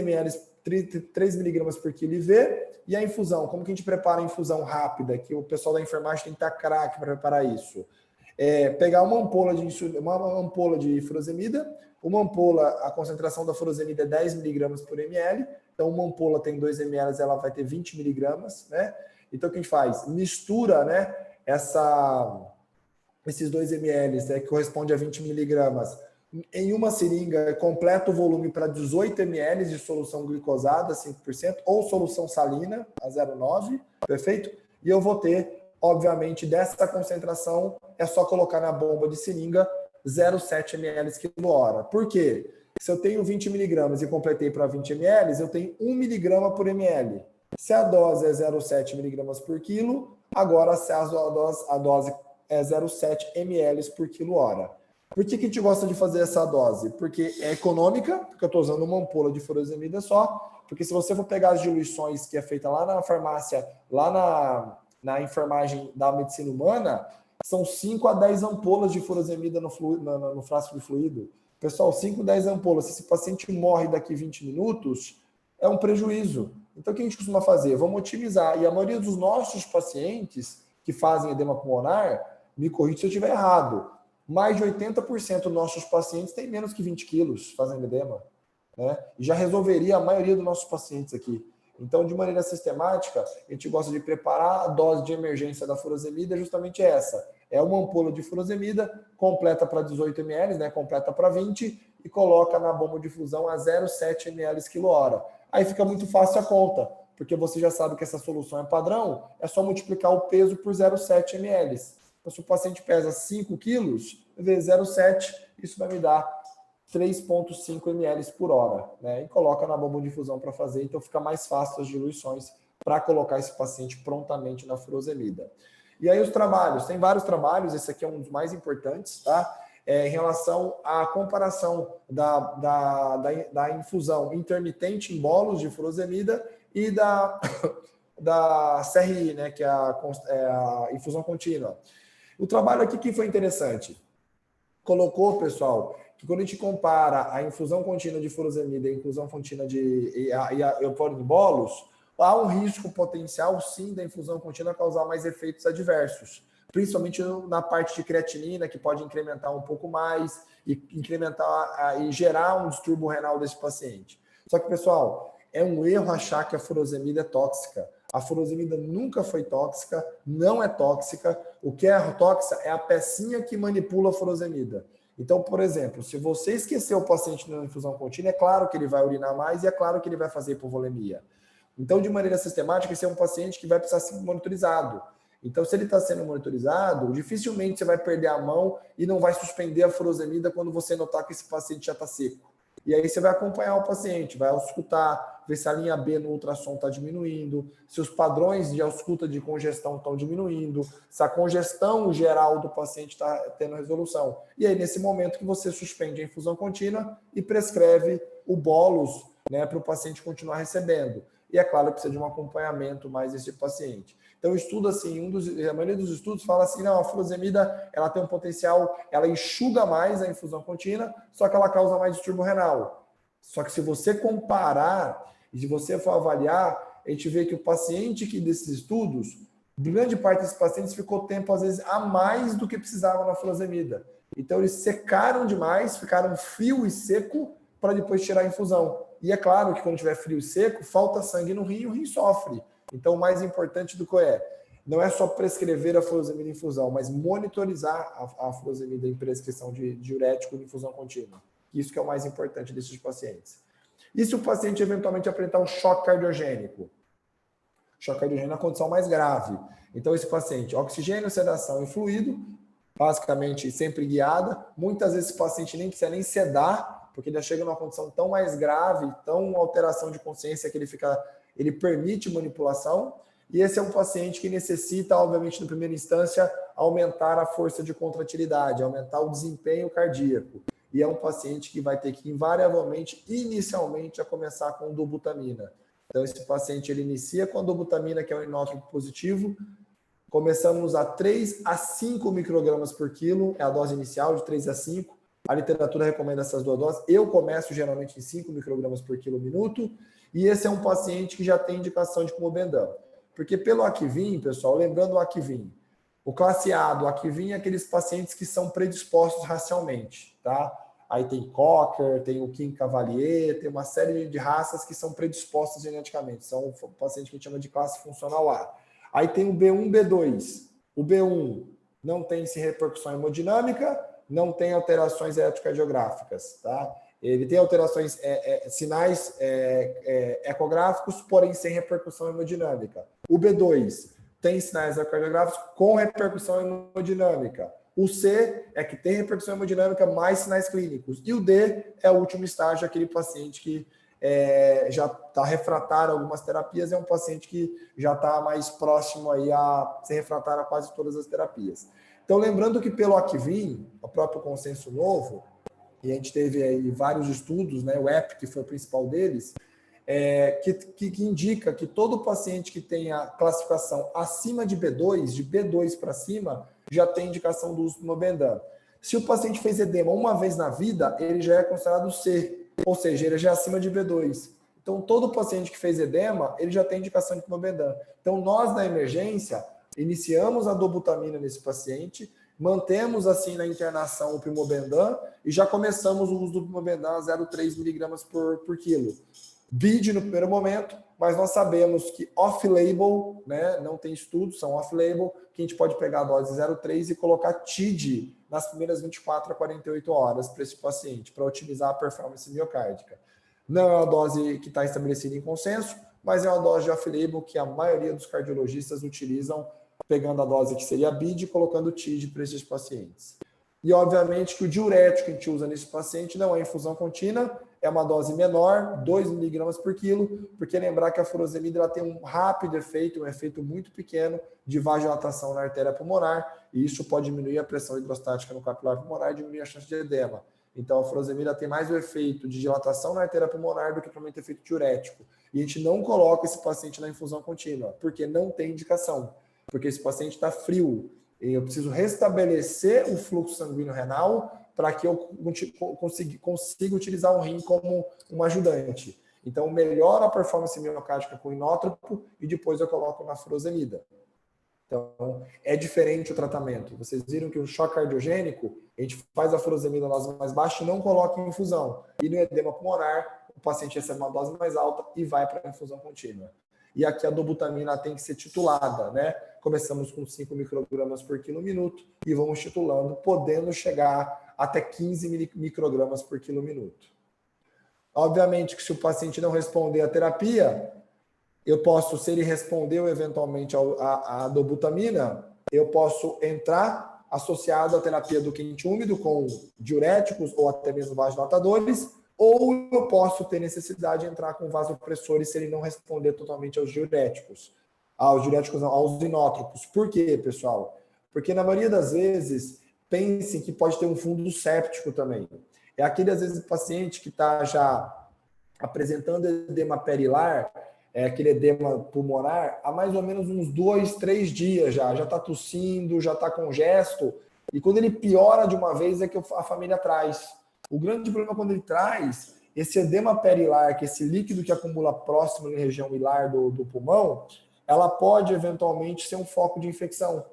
miligramas por quilo IV. E a infusão? Como que a gente prepara a infusão rápida? Que o pessoal da enfermagem tem que estar craque para preparar isso. Pegar uma ampola de furosemida, uma ampola, a concentração da furosemida é 10 miligramas por ml, então uma ampola tem 2 ml, ela vai ter 20 miligramas, né? Então o que a gente faz? Mistura, né, esses 2 ml, né, que corresponde a 20 miligramas, em uma seringa, completa o volume para 18 ml de solução glicosada, 5%, ou solução salina, a 0,9, perfeito? E eu vou ter, obviamente, dessa concentração, é só colocar na bomba de seringa 0,7 ml quilo hora. Por quê? Se eu tenho 20 miligramas e completei para 20 ml, eu tenho 1 miligrama por ml. Se a dose é 0,7 miligramas por quilo, agora se a dose é 0,7 ml por quilo hora. Por que a gente gosta de fazer essa dose? Porque é econômica, porque eu estou usando uma ampola de furosemida só, porque se você for pegar as diluições que é feita lá na farmácia, lá na enfermagem da medicina humana, são 5 a 10 ampolas de furosemida no frasco de fluido. Pessoal, 5 a 10 ampolas. Se esse paciente morre daqui 20 minutos, é um prejuízo. Então, o que a gente costuma fazer? Vamos otimizar. E a maioria dos nossos pacientes que fazem edema pulmonar, me corrija se eu estiver errado, mais de 80% dos nossos pacientes têm menos que 20 quilos fazendo edema, né? E já resolveria a maioria dos nossos pacientes aqui. Então, de maneira sistemática, a gente gosta de preparar a dose de emergência da furosemida, justamente essa. É uma ampola de furosemida, completa para 18 ml, né? Completa para 20 e coloca na bomba de infusão a 0,7 ml quilo hora. Aí fica muito fácil a conta, porque você já sabe que essa solução é padrão, é só multiplicar o peso por 0,7 ml. Então, se o paciente pesa 5 quilos, vezes 0,7, isso vai me dar 3,5 ml por hora, né? E coloca na bomba de infusão para fazer, então fica mais fácil as diluições para colocar esse paciente prontamente na furosemida. E aí os trabalhos, tem vários trabalhos, esse aqui é um dos mais importantes, tá? Em relação à comparação da infusão intermitente em bolos de furosemida e da CRI, né, que é a infusão contínua. O trabalho aqui que foi interessante, colocou, pessoal, que quando a gente compara a infusão contínua de furosemida e a infusão contínua de eupório de bolos, há um risco potencial, sim, da infusão contínua causar mais efeitos adversos, principalmente na parte de creatinina, que pode incrementar um pouco mais e gerar um distúrbio renal desse paciente. Só que, pessoal, é um erro achar que a furosemida é tóxica. A furosemida nunca foi tóxica, não é tóxica. O que é tóxica é a pecinha que manipula a furosemida. Então, por exemplo, se você esquecer o paciente na infusão contínua, é claro que ele vai urinar mais e é claro que ele vai fazer hipovolemia. Então, de maneira sistemática, esse é um paciente que vai precisar ser monitorizado. Então, se ele está sendo monitorizado, dificilmente você vai perder a mão e não vai suspender a furosemida quando você notar que esse paciente já está seco. E aí você vai acompanhar o paciente, vai auscultar, ver se a linha B no ultrassom está diminuindo, se os padrões de ausculta de congestão estão diminuindo, se a congestão geral do paciente está tendo resolução. E aí, nesse momento que você suspende a infusão contínua e prescreve o bolus, né, para o paciente continuar recebendo. E é claro que precisa de um acompanhamento mais desse paciente. Então, o estudo, assim, a maioria dos estudos fala assim, não, a furosemida, ela tem um potencial, ela enxuga mais a infusão contínua, só que ela causa mais distúrbio renal. Só que se você comparar e se você for avaliar, a gente vê que o paciente que desses estudos, grande parte desses pacientes ficou tempo, às vezes, a mais do que precisava na furosemida. Então, eles secaram demais, ficaram frio e seco para depois tirar a infusão. E é claro que quando tiver frio e seco, falta sangue no rim e o rim sofre. Então, o mais importante do que não é só prescrever a furosemida em infusão, mas monitorizar a furosemida em prescrição de diurético de infusão contínua. Isso que é o mais importante desses pacientes. E se o paciente eventualmente apresentar um choque cardiogênico? Choque cardiogênico é a condição mais grave. Então, esse paciente, oxigênio, sedação e fluido, basicamente sempre guiada. Muitas vezes esse paciente nem precisa nem sedar, porque ele já chega numa condição tão mais grave, tão alteração de consciência que ele permite manipulação. E esse é um paciente que necessita, obviamente, na primeira instância, aumentar a força de contratilidade, aumentar o desempenho cardíaco. E é um paciente que vai ter que, invariavelmente, inicialmente, a começar com dobutamina. Então, esse paciente ele inicia com a dobutamina, que é um inótropo positivo. Começamos a usar 3 a 5 microgramas por quilo, é a dose inicial, de 3 a 5. A literatura recomenda essas 2 doses. Eu começo geralmente em 5 microgramas por quilo minuto. E esse é um paciente que já tem indicação de Clobendam. Porque pelo Akivin, pessoal, lembrando o Akivin, o classe A do Akivin é aqueles pacientes que são predispostos racialmente, tá? Aí tem Cocker, tem o Kim Cavalier, tem uma série de raças que são predispostas geneticamente. São pacientes que a gente chama de classe funcional A. Aí tem o B1, B2. O B1 não tem repercussão hemodinâmica, não tem alterações eletrocardiográficas, tá? Ele tem alterações, sinais ecográficos, porém sem repercussão hemodinâmica. O B2 tem sinais ecocardiográficos com repercussão hemodinâmica. O C é que tem repercussão hemodinâmica mais sinais clínicos. E o D é o último estágio, aquele paciente que já está refratário a algumas terapias, é um paciente que já está mais próximo aí a ser refratário a quase todas as terapias. Então, lembrando que pelo Akivin, o próprio consenso novo, e a gente teve aí vários estudos, né, o EPIC foi o principal deles, que indica que todo paciente que tenha classificação acima de B2, de B2 para cima, já tem indicação do uso do Clobendam. Se o paciente fez edema uma vez na vida, ele já é considerado C, ou seja, ele já é acima de B2. Então, todo paciente que fez edema, ele já tem indicação de Clobendam. Então, nós na emergência, iniciamos a dobutamina nesse paciente, mantemos assim na internação o Primobendam e já começamos o uso do Primobendam a 0,3 miligramas por quilo. BID no primeiro momento, mas nós sabemos que off-label, né, não tem estudos, são off-label, que a gente pode pegar a dose 0,3 e colocar TID nas primeiras 24 a 48 horas para esse paciente, para otimizar a performance miocárdica. Não é uma dose que está estabelecida em consenso, mas é uma dose de off-label que a maioria dos cardiologistas utilizam, pegando a dose que seria BID e colocando TID para esses pacientes. E, obviamente, que o diurético que a gente usa nesse paciente não é infusão contínua, é uma dose menor, 2 miligramas por quilo, porque lembrar que a furosemida ela tem um rápido efeito, um efeito muito pequeno de vasodilatação na artéria pulmonar, e isso pode diminuir a pressão hidrostática no capilar pulmonar e diminuir a chance de edema. Então, a furosemida tem mais o efeito de dilatação na artéria pulmonar do que provavelmente efeito diurético. E a gente não coloca esse paciente na infusão contínua, porque não tem indicação. Porque esse paciente está frio. E eu preciso restabelecer o fluxo sanguíneo renal para que eu consiga utilizar o rim como um ajudante. Então, melhora a performance miocárdica com inótropo e depois eu coloco na furosemida. Então, é diferente o tratamento. Vocês viram que o choque cardiogênico, a gente faz a furosemida na dose mais baixa e não coloca em infusão. E no edema pulmonar, o paciente recebe uma dose mais alta e vai para a infusão contínua. E aqui a dobutamina tem que ser titulada, né? Começamos com 5 microgramas por quilo minuto e vamos titulando, podendo chegar até 15 microgramas por quilo minuto. Obviamente que se o paciente não responder à terapia, eu posso, se ele respondeu eventualmente à dobutamina, eu posso entrar associado à terapia do quente úmido com diuréticos ou até mesmo vasodilatadores, ou eu posso ter necessidade de entrar com vasopressores se ele não responder totalmente aos diuréticos. Aos inótropos. Por quê, pessoal? Porque na maioria das vezes, pensem que pode ter um fundo séptico também. É aquele, às vezes, paciente que está já apresentando edema perilar, aquele edema pulmonar, há mais ou menos uns 2, 3 dias já está tossindo, já está congesto, e quando ele piora de uma vez é que a família traz. O grande problema quando ele traz esse edema perilar, que é esse líquido que acumula próximo na região hilar do pulmão, ela pode eventualmente ser um foco de infecção.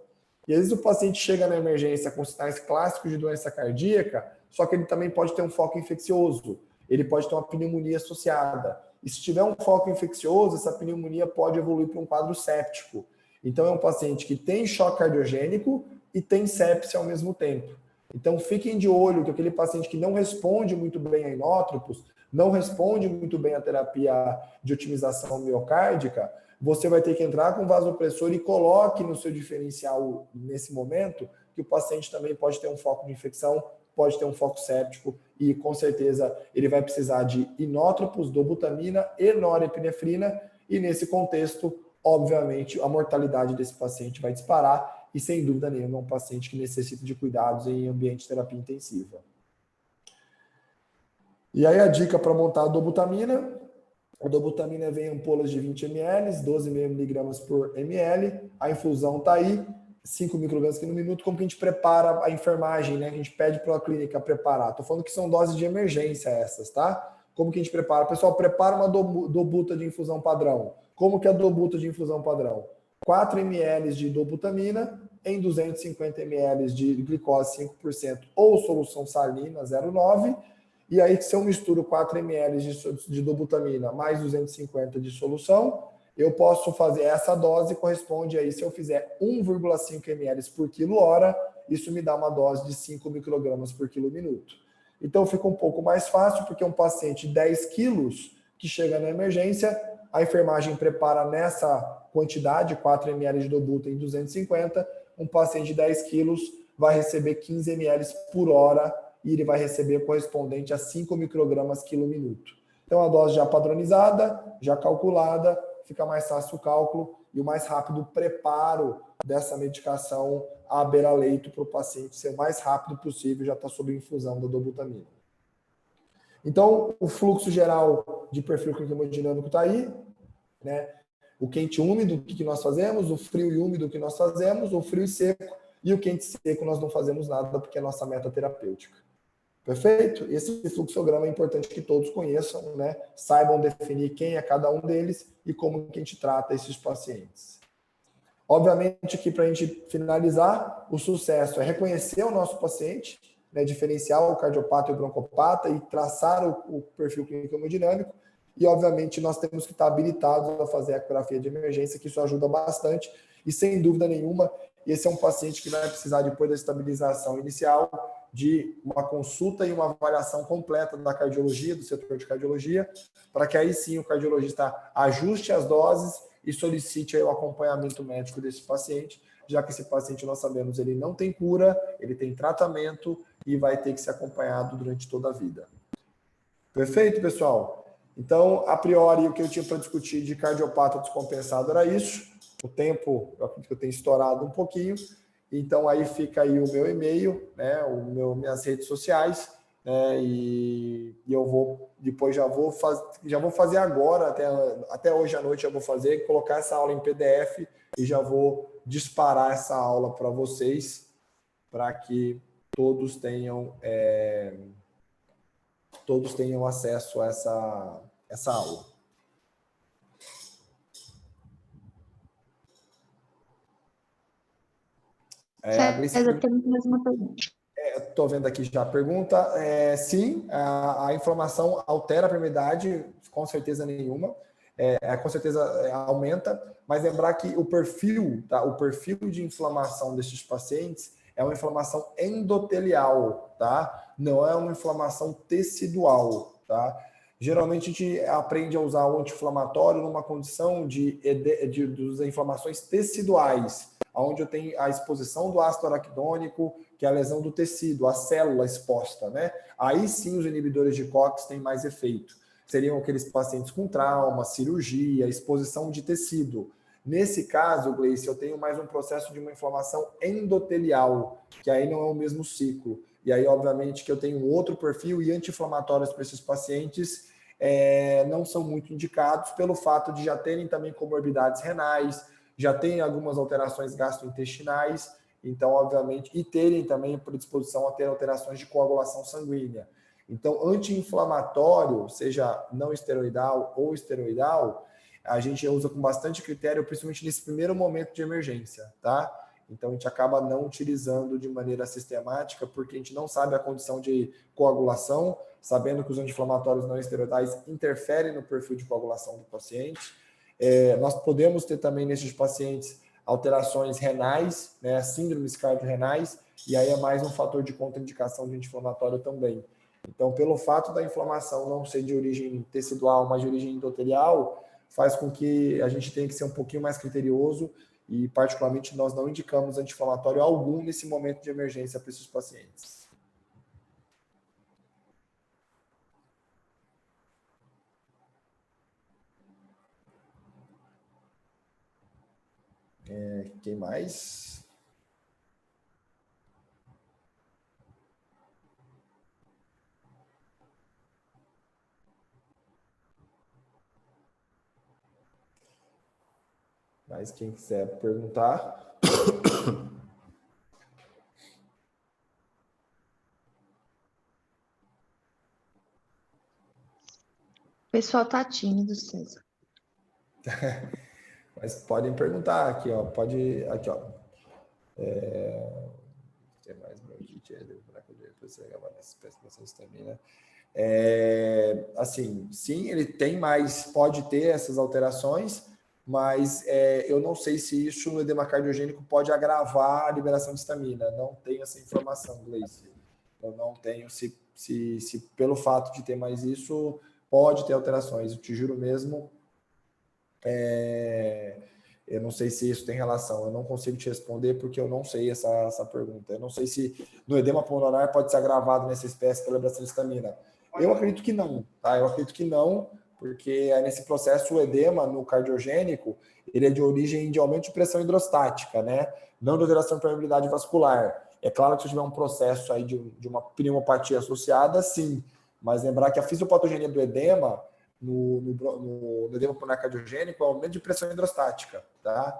E às vezes o paciente chega na emergência com sinais clássicos de doença cardíaca, só que ele também pode ter um foco infeccioso, ele pode ter uma pneumonia associada. E se tiver um foco infeccioso, essa pneumonia pode evoluir para um quadro séptico. Então é um paciente que tem choque cardiogênico e tem sepse ao mesmo tempo. Então fiquem de olho que aquele paciente que não responde muito bem a inótropos, não responde muito bem à terapia de otimização miocárdica, você vai ter que entrar com vasopressor e coloque no seu diferencial nesse momento que o paciente também pode ter um foco de infecção, pode ter um foco séptico e com certeza ele vai precisar de inótropos, dobutamina e norepinefrina e nesse contexto, obviamente, a mortalidade desse paciente vai disparar e sem dúvida nenhuma é um paciente que necessita de cuidados em ambiente de terapia intensiva. E aí a dica para montar a dobutamina vem em ampolas de 20 ml, 12,5 mg por ml, a infusão está aí, 5 microgramas no minuto, como que a gente prepara a enfermagem, né? A gente pede para a clínica preparar. Estou falando que são doses de emergência essas, tá? Como que a gente prepara? Pessoal, prepara uma dobuta de infusão padrão. Como que é a dobuta de infusão padrão? 4 ml de dobutamina em 250 ml de glicose 5% ou solução salina 0,9. E aí, se eu misturo 4 ml de dobutamina mais 250 de solução, eu posso fazer essa dose, corresponde aí, se eu fizer 1,5 ml por quilo-hora, isso me dá uma dose de 5 microgramas por quilo-minuto. Então fica um pouco mais fácil, porque um paciente de 10 quilos que chega na emergência, a enfermagem prepara nessa quantidade, 4 ml de dobuta em 250, um paciente de 10 quilos vai receber 15 ml por hora e ele vai receber correspondente a 5 microgramas quilo-minuto. Então a dose já padronizada, já calculada, fica mais fácil o cálculo e o mais rápido o preparo dessa medicação à beira-leito para o paciente ser o mais rápido possível, já está sob infusão da dobutamina. Então, o fluxo geral de perfil clínico hemodinâmico está aí, né? O quente e úmido, o que nós fazemos, o frio e úmido, o que nós fazemos, o frio e seco, e o quente e seco nós não fazemos nada, porque é a nossa meta terapêutica. Perfeito? Esse fluxograma é importante que todos conheçam, né? Saibam definir quem é cada um deles e como que a gente trata esses pacientes. Obviamente que para a gente finalizar, o sucesso é reconhecer o nosso paciente, né? Diferenciar o cardiopata e o broncopata e traçar o perfil clínico hemodinâmico. E, obviamente, nós temos que estar habilitados a fazer a ecografia de emergência, que isso ajuda bastante. E, sem dúvida nenhuma, esse é um paciente que vai precisar, depois da estabilização inicial, de uma consulta e uma avaliação completa da cardiologia, do setor de cardiologia, para que aí sim o cardiologista ajuste as doses e solicite aí o acompanhamento médico desse paciente, já que esse paciente, nós sabemos, ele não tem cura, ele tem tratamento e vai ter que ser acompanhado durante toda a vida. Perfeito, pessoal? Então, a priori, o que eu tinha para discutir de cardiopata descompensado era isso. O tempo, eu acredito que eu tenho estourado um pouquinho. Então, aí fica aí o meu e-mail, né, minhas redes sociais, né, e eu vou, depois já vou fazer agora, até hoje à noite eu vou fazer, colocar essa aula em PDF e já vou disparar essa aula para vocês, para que todos tenham acesso a essa aula. César, temos mais uma pergunta. Estou vendo aqui já a pergunta. Sim, a inflamação altera a permeabilidade, com certeza nenhuma. Com certeza aumenta, mas lembrar que o perfil, tá? O perfil de inflamação desses pacientes é uma inflamação endotelial, tá? Não é uma inflamação tecidual, tá? Geralmente a gente aprende a usar o anti-inflamatório numa condição de inflamações teciduais, onde eu tenho a exposição do ácido araquidônico, que é a lesão do tecido, a célula exposta, né? Aí sim os inibidores de COX têm mais efeito. Seriam aqueles pacientes com trauma, cirurgia, exposição de tecido. Nesse caso, Gleice, eu tenho mais um processo de uma inflamação endotelial, que aí não é o mesmo ciclo. E aí, obviamente, que eu tenho outro perfil e anti-inflamatórios para esses pacientes não são muito indicados pelo fato de já terem também comorbidades renais, já terem algumas alterações gastrointestinais, então, obviamente, e terem também predisposição a ter alterações de coagulação sanguínea. Então, anti-inflamatório, seja não esteroidal ou esteroidal, a gente usa com bastante critério, principalmente nesse primeiro momento de emergência, tá? Então, a gente acaba não utilizando de maneira sistemática, porque a gente não sabe a condição de coagulação, sabendo que os anti-inflamatórios não esteroidais interferem no perfil de coagulação do paciente. Nós podemos ter também nesses pacientes alterações renais, né, síndromes cardiorrenais, e aí é mais um fator de contraindicação de anti-inflamatório também. Então, pelo fato da inflamação não ser de origem tecidual, mas de origem endotelial, faz com que a gente tenha que ser um pouquinho mais criterioso e, particularmente, nós não indicamos anti-inflamatório algum nesse momento de emergência para esses pacientes. Quem mais? Mas quem quiser perguntar. O pessoal tá tímido, César. Mas podem perguntar aqui, ó. Pode. Aqui, ó. Tem mais também, né? Assim, sim, ele tem mais, pode ter essas alterações, mas eu não sei se isso no edema cardiogênico pode agravar a liberação de histamina. Não tenho essa informação, Gleice. Eu não tenho se pelo fato de ter mais isso pode ter alterações. Eu te juro mesmo. Eu não sei se isso tem relação, eu não consigo te responder porque eu não sei essa pergunta. Eu não sei se no edema pulmonar pode ser agravado nessa espécie pela liberação de histamina. Eu acredito que não, tá? Eu acredito que não, porque nesse processo o edema no cardiogênico, ele é de origem de aumento de pressão hidrostática, né? Não de alteração de permeabilidade vascular. É claro que se tiver um processo aí de uma pneumopatia associada, sim. Mas lembrar que a fisiopatogenia do edema no edema pulmonar cardiogênico é o aumento de pressão hidrostática, tá?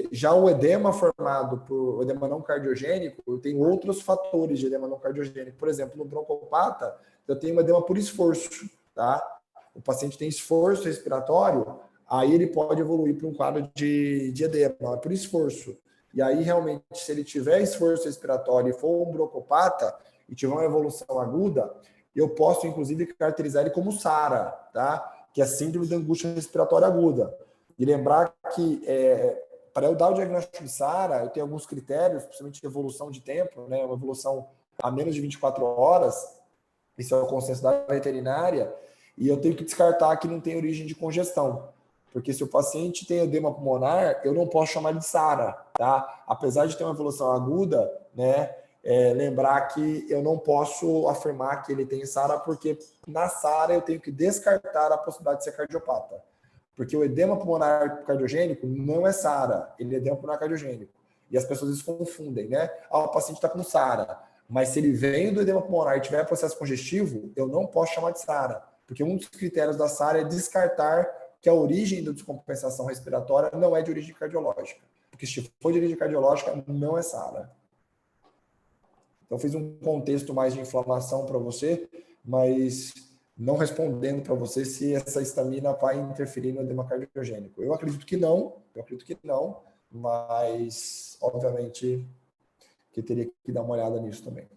Já o edema formado por edema não cardiogênico, eu tenho outros fatores de edema não cardiogênico. Por exemplo, no broncopata, eu tenho um edema por esforço, tá? O paciente tem esforço respiratório, aí ele pode evoluir para um quadro de edema, por esforço. E aí, realmente, se ele tiver esforço respiratório e for um broncopata e tiver uma evolução aguda, eu posso, inclusive, caracterizar ele como SARA, tá? Que é síndrome de angústia respiratória aguda. E lembrar que, para eu dar o diagnóstico de SARA, eu tenho alguns critérios, principalmente de evolução de tempo, né? Uma evolução a menos de 24 horas, isso é o consenso da veterinária, e eu tenho que descartar que não tem origem de congestão. Porque se o paciente tem edema pulmonar, eu não posso chamar de SARA, tá? Apesar de ter uma evolução aguda, né? Lembrar que eu não posso afirmar que ele tem SARA, porque na SARA eu tenho que descartar a possibilidade de ser cardiopata. Porque o edema pulmonar cardiogênico não é SARA, ele é edema pulmonar cardiogênico. E as pessoas às vezes confundem, né? O paciente está com SARA, mas se ele vem do edema pulmonar e tiver processo congestivo, eu não posso chamar de SARA. Porque um dos critérios da SARA é descartar que a origem da descompensação respiratória não é de origem cardiológica. Porque se for de origem cardiológica, não é SARA. Então, fiz um contexto mais de inflamação para você, mas não respondendo para você se essa histamina vai interferir no edema cardiogênico. Eu acredito que não, mas, obviamente, que teria que dar uma olhada nisso também.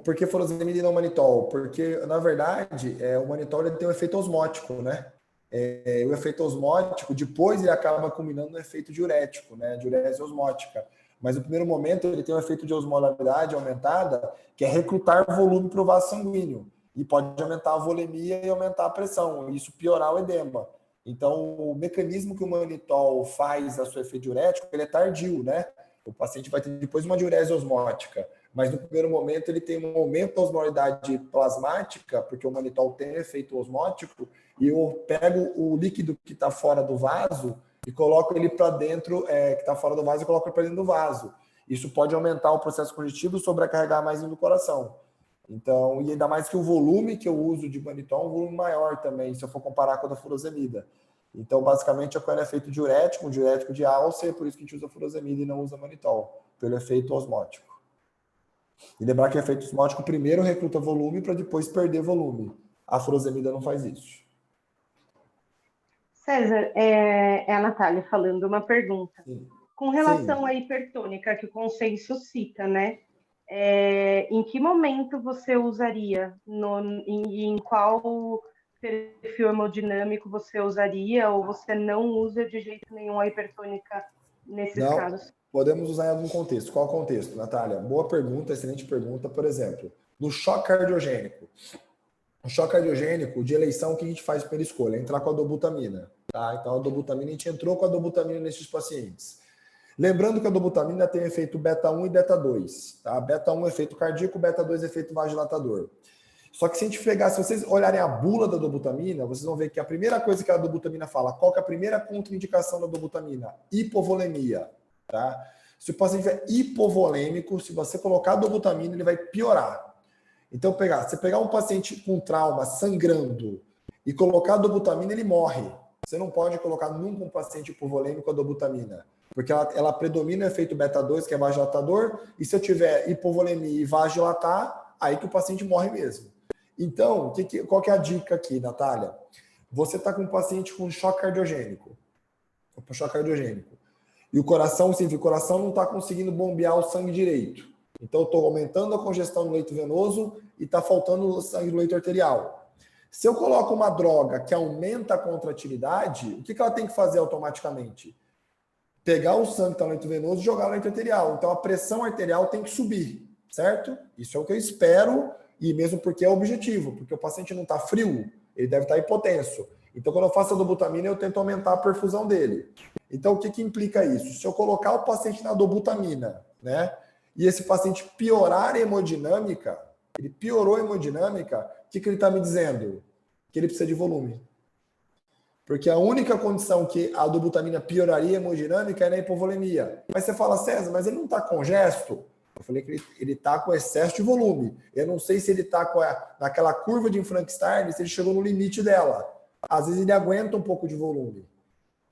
Por que furosemida e não manitol? Porque, na verdade, o manitol ele tem um efeito osmótico, né? O efeito osmótico, depois ele acaba culminando no efeito diurético, né? Diurese osmótica. Mas no primeiro momento ele tem um efeito de osmolaridade aumentada, que é recrutar volume para o vaso sanguíneo. e pode aumentar a volemia e aumentar a pressão, e isso piorar o edema. Então, o mecanismo que o manitol faz a seu efeito diurético, ele é tardio, né? O paciente vai ter depois uma diurese osmótica, mas no primeiro momento ele tem um aumento da osmolaridade plasmática, porque o manitol tem efeito osmótico, e eu pego o líquido que está fora do vaso e coloco ele para dentro, que está fora do vaso, e coloco ele para dentro do vaso. Isso pode aumentar o processo congestivo e sobrecarregar mais no coração. Então, e ainda mais que o volume que eu uso de manitol é um volume maior também, se eu for comparar com a da furosemida. Então, basicamente, a coena é feito diurético, um diurético de alça, e por isso que a gente usa furosemida e não usa manitol, pelo efeito osmótico. E lembrar que o efeito osmótico primeiro recruta volume para depois perder volume. A furosemida não faz isso. César, é a Natália falando uma pergunta. Sim. Com relação à hipertônica que o consenso cita, né? Em que momento você usaria? Em qual perfil hemodinâmico você usaria? Ou você não usa de jeito nenhum a hipertônica nesses casos? Podemos usar em algum contexto. Qual contexto, Natália? Boa pergunta, excelente pergunta. Por exemplo, no choque cardiogênico. O choque cardiogênico, de eleição, o que a gente faz pela escolha? Entrar com a dobutamina. Tá? Então, a dobutamina, a gente entrou com a dobutamina nesses pacientes. Lembrando que a dobutamina tem efeito beta-1 e beta-2. Tá? Beta-1 é efeito cardíaco, beta-2 é efeito vasodilatador. Só que se a gente pegar, se vocês olharem a bula da dobutamina, vocês vão ver que a primeira coisa que a dobutamina fala, qual que é a primeira contraindicação da dobutamina? Hipovolemia. Tá? Se o paciente estiver hipovolêmico, se você colocar a dobutamina, ele vai piorar. Então, você pegar um paciente com trauma, sangrando, e colocar a dobutamina, ele morre. Você não pode colocar nunca um paciente hipovolêmico a dobutamina, porque ela predomina o efeito beta-2, que é vasodilatador, e se eu tiver hipovolemia e vasodilatar, aí que o paciente morre mesmo. Então, qual que é a dica aqui, Natália? Você está com um paciente com choque cardiogênico. E o coração não está conseguindo bombear o sangue direito. Então, eu estou aumentando a congestão no leito venoso e está faltando sangue no leito arterial. Se eu coloco uma droga que aumenta a contratilidade, o que ela tem que fazer automaticamente? Pegar o sangue que está no leito venoso e jogar no leito arterial. Então, a pressão arterial tem que subir, certo? Isso é o que eu espero, e mesmo porque é o objetivo, porque o paciente não está frio, ele deve estar hipotenso. Então, quando eu faço a dobutamina, eu tento aumentar a perfusão dele. Então, o que implica isso? Se eu colocar o paciente na dobutamina, né, e esse paciente piorar a hemodinâmica, ele piorou a hemodinâmica, o que ele está me dizendo? Que ele precisa de volume. Porque a única condição que a dobutamina pioraria a hemodinâmica é na hipovolemia. Mas você fala, César, mas ele não está congesto? Eu falei que ele está com excesso de volume. Eu não sei se ele está naquela curva de Frankenstein, se ele chegou no limite dela. Às vezes ele aguenta um pouco de volume.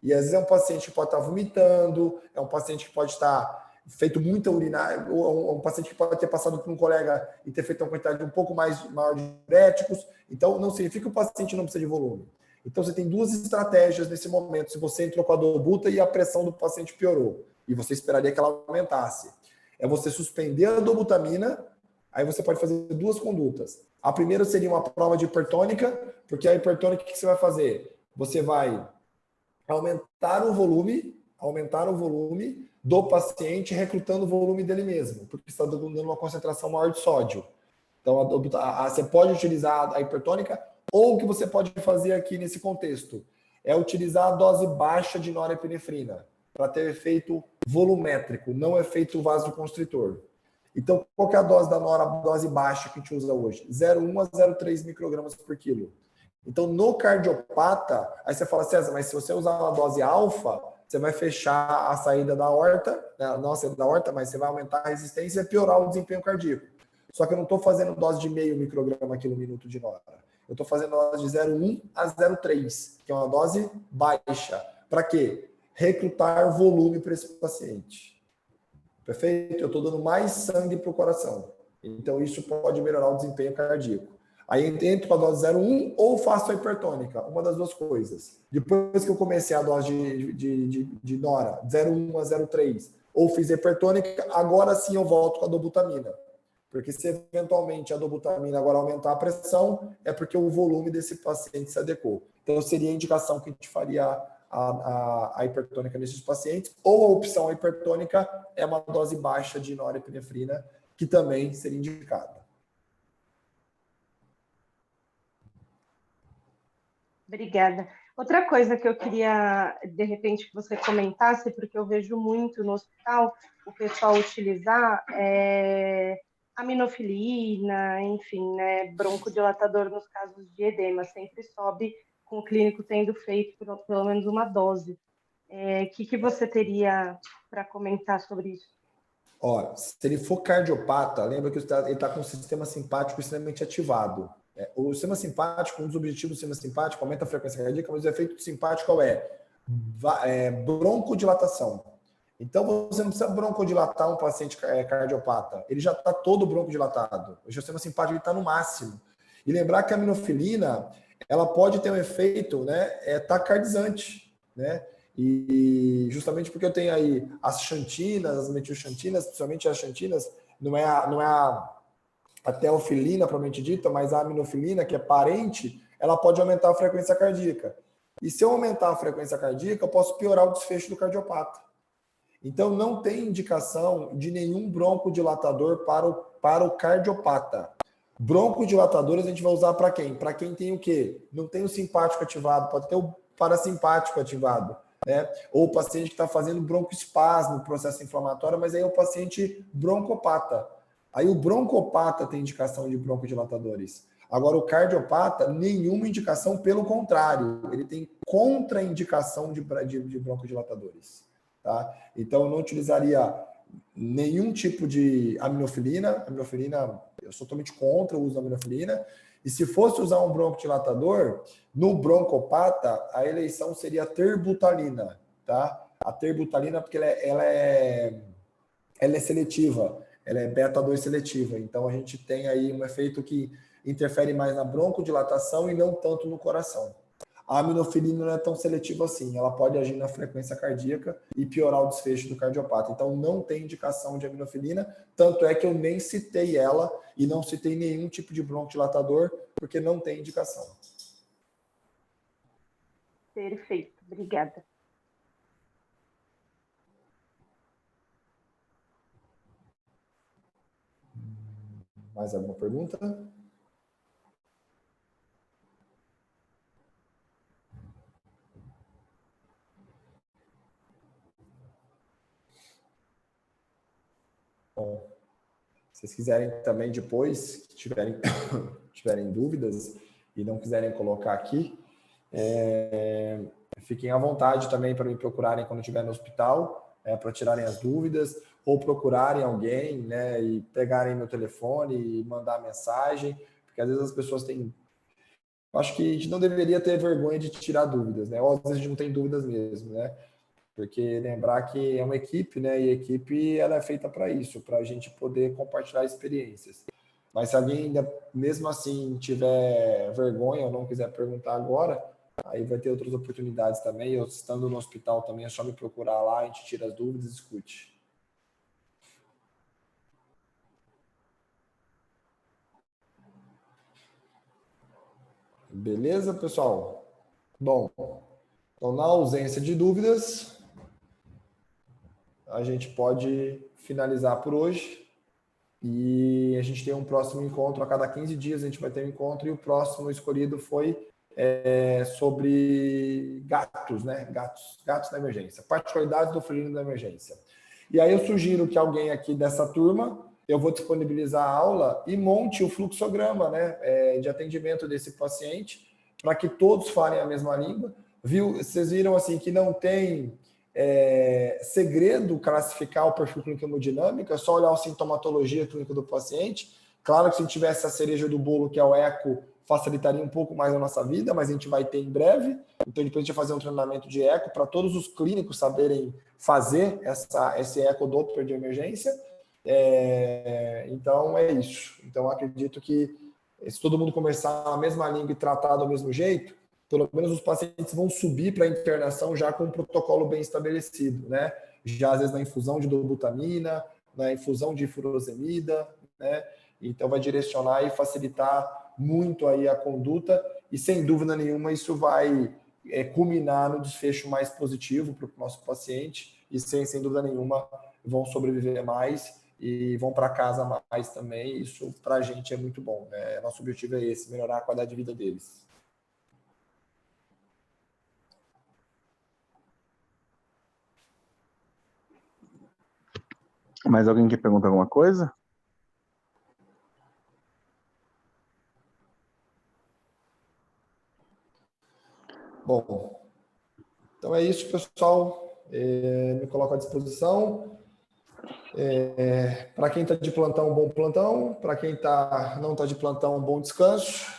E às vezes é um paciente que pode estar vomitando, é um paciente que pode estar feito muita urinária, ou um paciente que pode ter passado por um colega e ter feito uma quantidade um pouco maior de diuréticos. Então, não significa que o paciente não precisa de volume. Então, você tem duas estratégias nesse momento. Se você entrou com a dobuta e a pressão do paciente piorou, e você esperaria que ela aumentasse, é você suspender a dobutamina, aí você pode fazer duas condutas. A primeira seria uma prova de hipertônica, porque a hipertônica, o que você vai fazer? Você vai aumentar o volume do paciente, recrutando o volume dele mesmo, porque está dando uma concentração maior de sódio. Então, você pode utilizar a hipertônica, ou o que você pode fazer aqui nesse contexto é utilizar a dose baixa de norepinefrina, para ter efeito volumétrico, não efeito vasoconstritor. Então, qual que é a dose da nora, dose baixa que a gente usa hoje? 0,1 a 0,3 microgramas por quilo. Então, no cardiopata, aí você fala, César, mas se você usar uma dose alfa, você vai fechar a saída da aorta, né? Não a saída da aorta, mas você vai aumentar a resistência e piorar o desempenho cardíaco. Só que eu não estou fazendo dose de meio micrograma quilo minuto de nora. Eu estou fazendo dose de 0,1 a 0,3, que é uma dose baixa. Para quê? Recrutar volume para esse paciente. Perfeito? Eu estou dando mais sangue para o coração. Então, isso pode melhorar o desempenho cardíaco. Aí entro com a dose 0,1 ou faço a hipertônica, uma das duas coisas. Depois que eu comecei a dose de nora, 0,1 a 0,3, ou fiz a hipertônica, agora sim eu volto com a dobutamina. Porque se eventualmente a dobutamina agora aumentar a pressão, é porque o volume desse paciente se adequou. Então seria a indicação que a gente faria a hipertônica nesses pacientes, ou a opção hipertônica é uma dose baixa de norepinefrina, que também seria indicada. Obrigada. Outra coisa que eu queria, de repente, que você comentasse, porque eu vejo muito no hospital o pessoal utilizar aminofilina, enfim, né, broncodilatador nos casos de edema, sempre sobe com o clínico tendo feito pelo menos uma dose. Que você teria para comentar sobre isso? Ó, se ele for cardiopata, lembra que ele está com o sistema simpático extremamente ativado. O sistema simpático, um dos objetivos do sistema simpático, aumenta a frequência cardíaca, mas o efeito simpático qual é? Broncodilatação. Então, você não precisa broncodilatar um paciente cardiopata. Ele já está todo broncodilatado. O sistema simpático está no máximo. E lembrar que a aminofilina, ela pode ter um efeito, né, tacardizante, né? E justamente porque eu tenho aí as xantinas, as metilxantinas, principalmente as xantinas, não é a teofilina, propriamente dita, mas a aminofilina, que é parente, ela pode aumentar a frequência cardíaca. E se eu aumentar a frequência cardíaca, eu posso piorar o desfecho do cardiopata. Então, não tem indicação de nenhum broncodilatador para o cardiopata. Broncodilatadores a gente vai usar para quem? Para quem tem o quê? Não tem o simpático ativado, pode ter o parasimpático ativado. Né? Ou o paciente que está fazendo broncoespasmo, processo inflamatório, mas aí é o paciente broncopata. Aí o broncopata tem indicação de broncodilatadores. Agora, o cardiopata, nenhuma indicação, pelo contrário, ele tem contraindicação de broncodilatadores. Tá? Então, eu não utilizaria nenhum tipo de aminofilina. Aminofilina, eu sou totalmente contra o uso da aminofilina. E se fosse usar um broncodilatador, no broncopata, a eleição seria a terbutalina, tá? A terbutalina, porque ela é seletiva, ela é beta-2 seletiva. Então, a gente tem aí um efeito que interfere mais na broncodilatação e não tanto no coração. A aminofilina não é tão seletiva assim, ela pode agir na frequência cardíaca e piorar o desfecho do cardiopata. Então, não tem indicação de aminofilina, tanto é que eu nem citei ela e não citei nenhum tipo de broncodilatador, porque não tem indicação. Perfeito, obrigada. Mais alguma pergunta? Bom, se vocês quiserem também depois, se tiverem dúvidas e não quiserem colocar aqui, fiquem à vontade também para me procurarem quando estiver no hospital, para tirarem as dúvidas, ou procurarem alguém, né, e pegarem meu telefone e mandar mensagem, porque às vezes as pessoas têm... Acho que a gente não deveria ter vergonha de tirar dúvidas, né? Ou às vezes a gente não tem dúvidas mesmo, né? Porque lembrar que é uma equipe, né? E a equipe ela é feita para isso, para a gente poder compartilhar experiências. Mas se alguém ainda, mesmo assim, tiver vergonha ou não quiser perguntar agora, aí vai ter outras oportunidades também. Eu estando no hospital também, é só me procurar lá, a gente tira as dúvidas e discute. Beleza, pessoal? Bom, então na ausência de dúvidas, a gente pode finalizar por hoje. E a gente tem um próximo encontro, a cada 15 dias a gente vai ter um encontro, e o próximo escolhido foi sobre gatos, né? Gatos na emergência, particularidades do felino na emergência. E aí eu sugiro que alguém aqui dessa turma, eu vou disponibilizar a aula e monte o fluxograma, né, de atendimento desse paciente, para que todos falem a mesma língua. Vocês viram assim que não tem segredo classificar o perfil clínico hemodinâmico, é só olhar a sintomatologia clínica do paciente. Claro que se tivesse a cereja do bolo, que é o eco, facilitaria um pouco mais a nossa vida, mas a gente vai ter em breve. Então, depois a gente vai fazer um treinamento de eco para todos os clínicos saberem fazer esse eco Doppler de emergência. Então, é isso. Então, acredito que se todo mundo conversar a mesma língua e tratar do mesmo jeito, pelo menos os pacientes vão subir para a internação já com um protocolo bem estabelecido, né? Já às vezes na infusão de dobutamina, na infusão de furosemida, né? Então vai direcionar e facilitar muito aí a conduta e sem dúvida nenhuma isso vai culminar no desfecho mais positivo para o nosso paciente e sem dúvida nenhuma vão sobreviver mais e vão para casa mais também. Isso para a gente é muito bom, né? Nosso objetivo é esse, melhorar a qualidade de vida deles. Mais alguém quer perguntar alguma coisa? Bom, então é isso, pessoal. Me coloco à disposição. Para quem está de plantão, bom plantão. Para quem não está de plantão, bom descanso.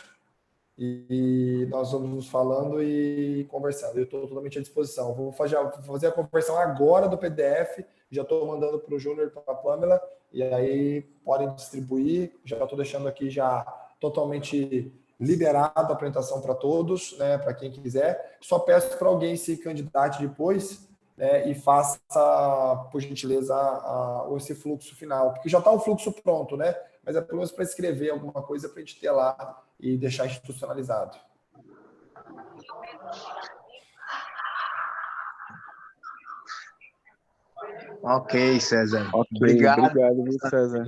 E nós vamos nos falando e conversando. Eu estou totalmente à disposição. Vou fazer a conversão agora do PDF. Já estou mandando para o Júnior e para a Pamela. E aí podem distribuir. Já estou deixando aqui já totalmente liberado a apresentação para todos, né, para quem quiser. Só peço para alguém se candidate depois, né, e faça, por gentileza, esse fluxo final. Porque já está o fluxo pronto, né? Mas é pelo menos para escrever alguma coisa para a gente ter lá e deixar institucionalizado. Ok, César. Ok, Obrigado. viu, César?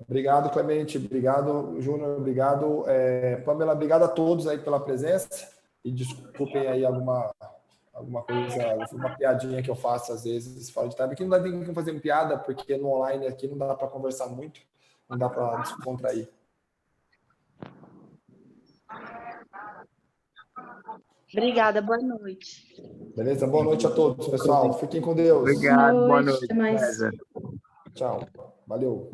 Obrigado, Clemente. Obrigado, Júnior. Obrigado, Pamela. Obrigado a todos aí pela presença. E desculpem aí alguma coisa, uma piadinha que eu faço às vezes fora de time. Aqui não dá nem para fazer piada, porque no online aqui não dá para conversar muito, não dá para descontrair. Obrigada, boa noite. Beleza? Boa noite a todos, pessoal. Fiquem com Deus. Obrigado, boa noite, Até mais. César. Tchau. Valeu.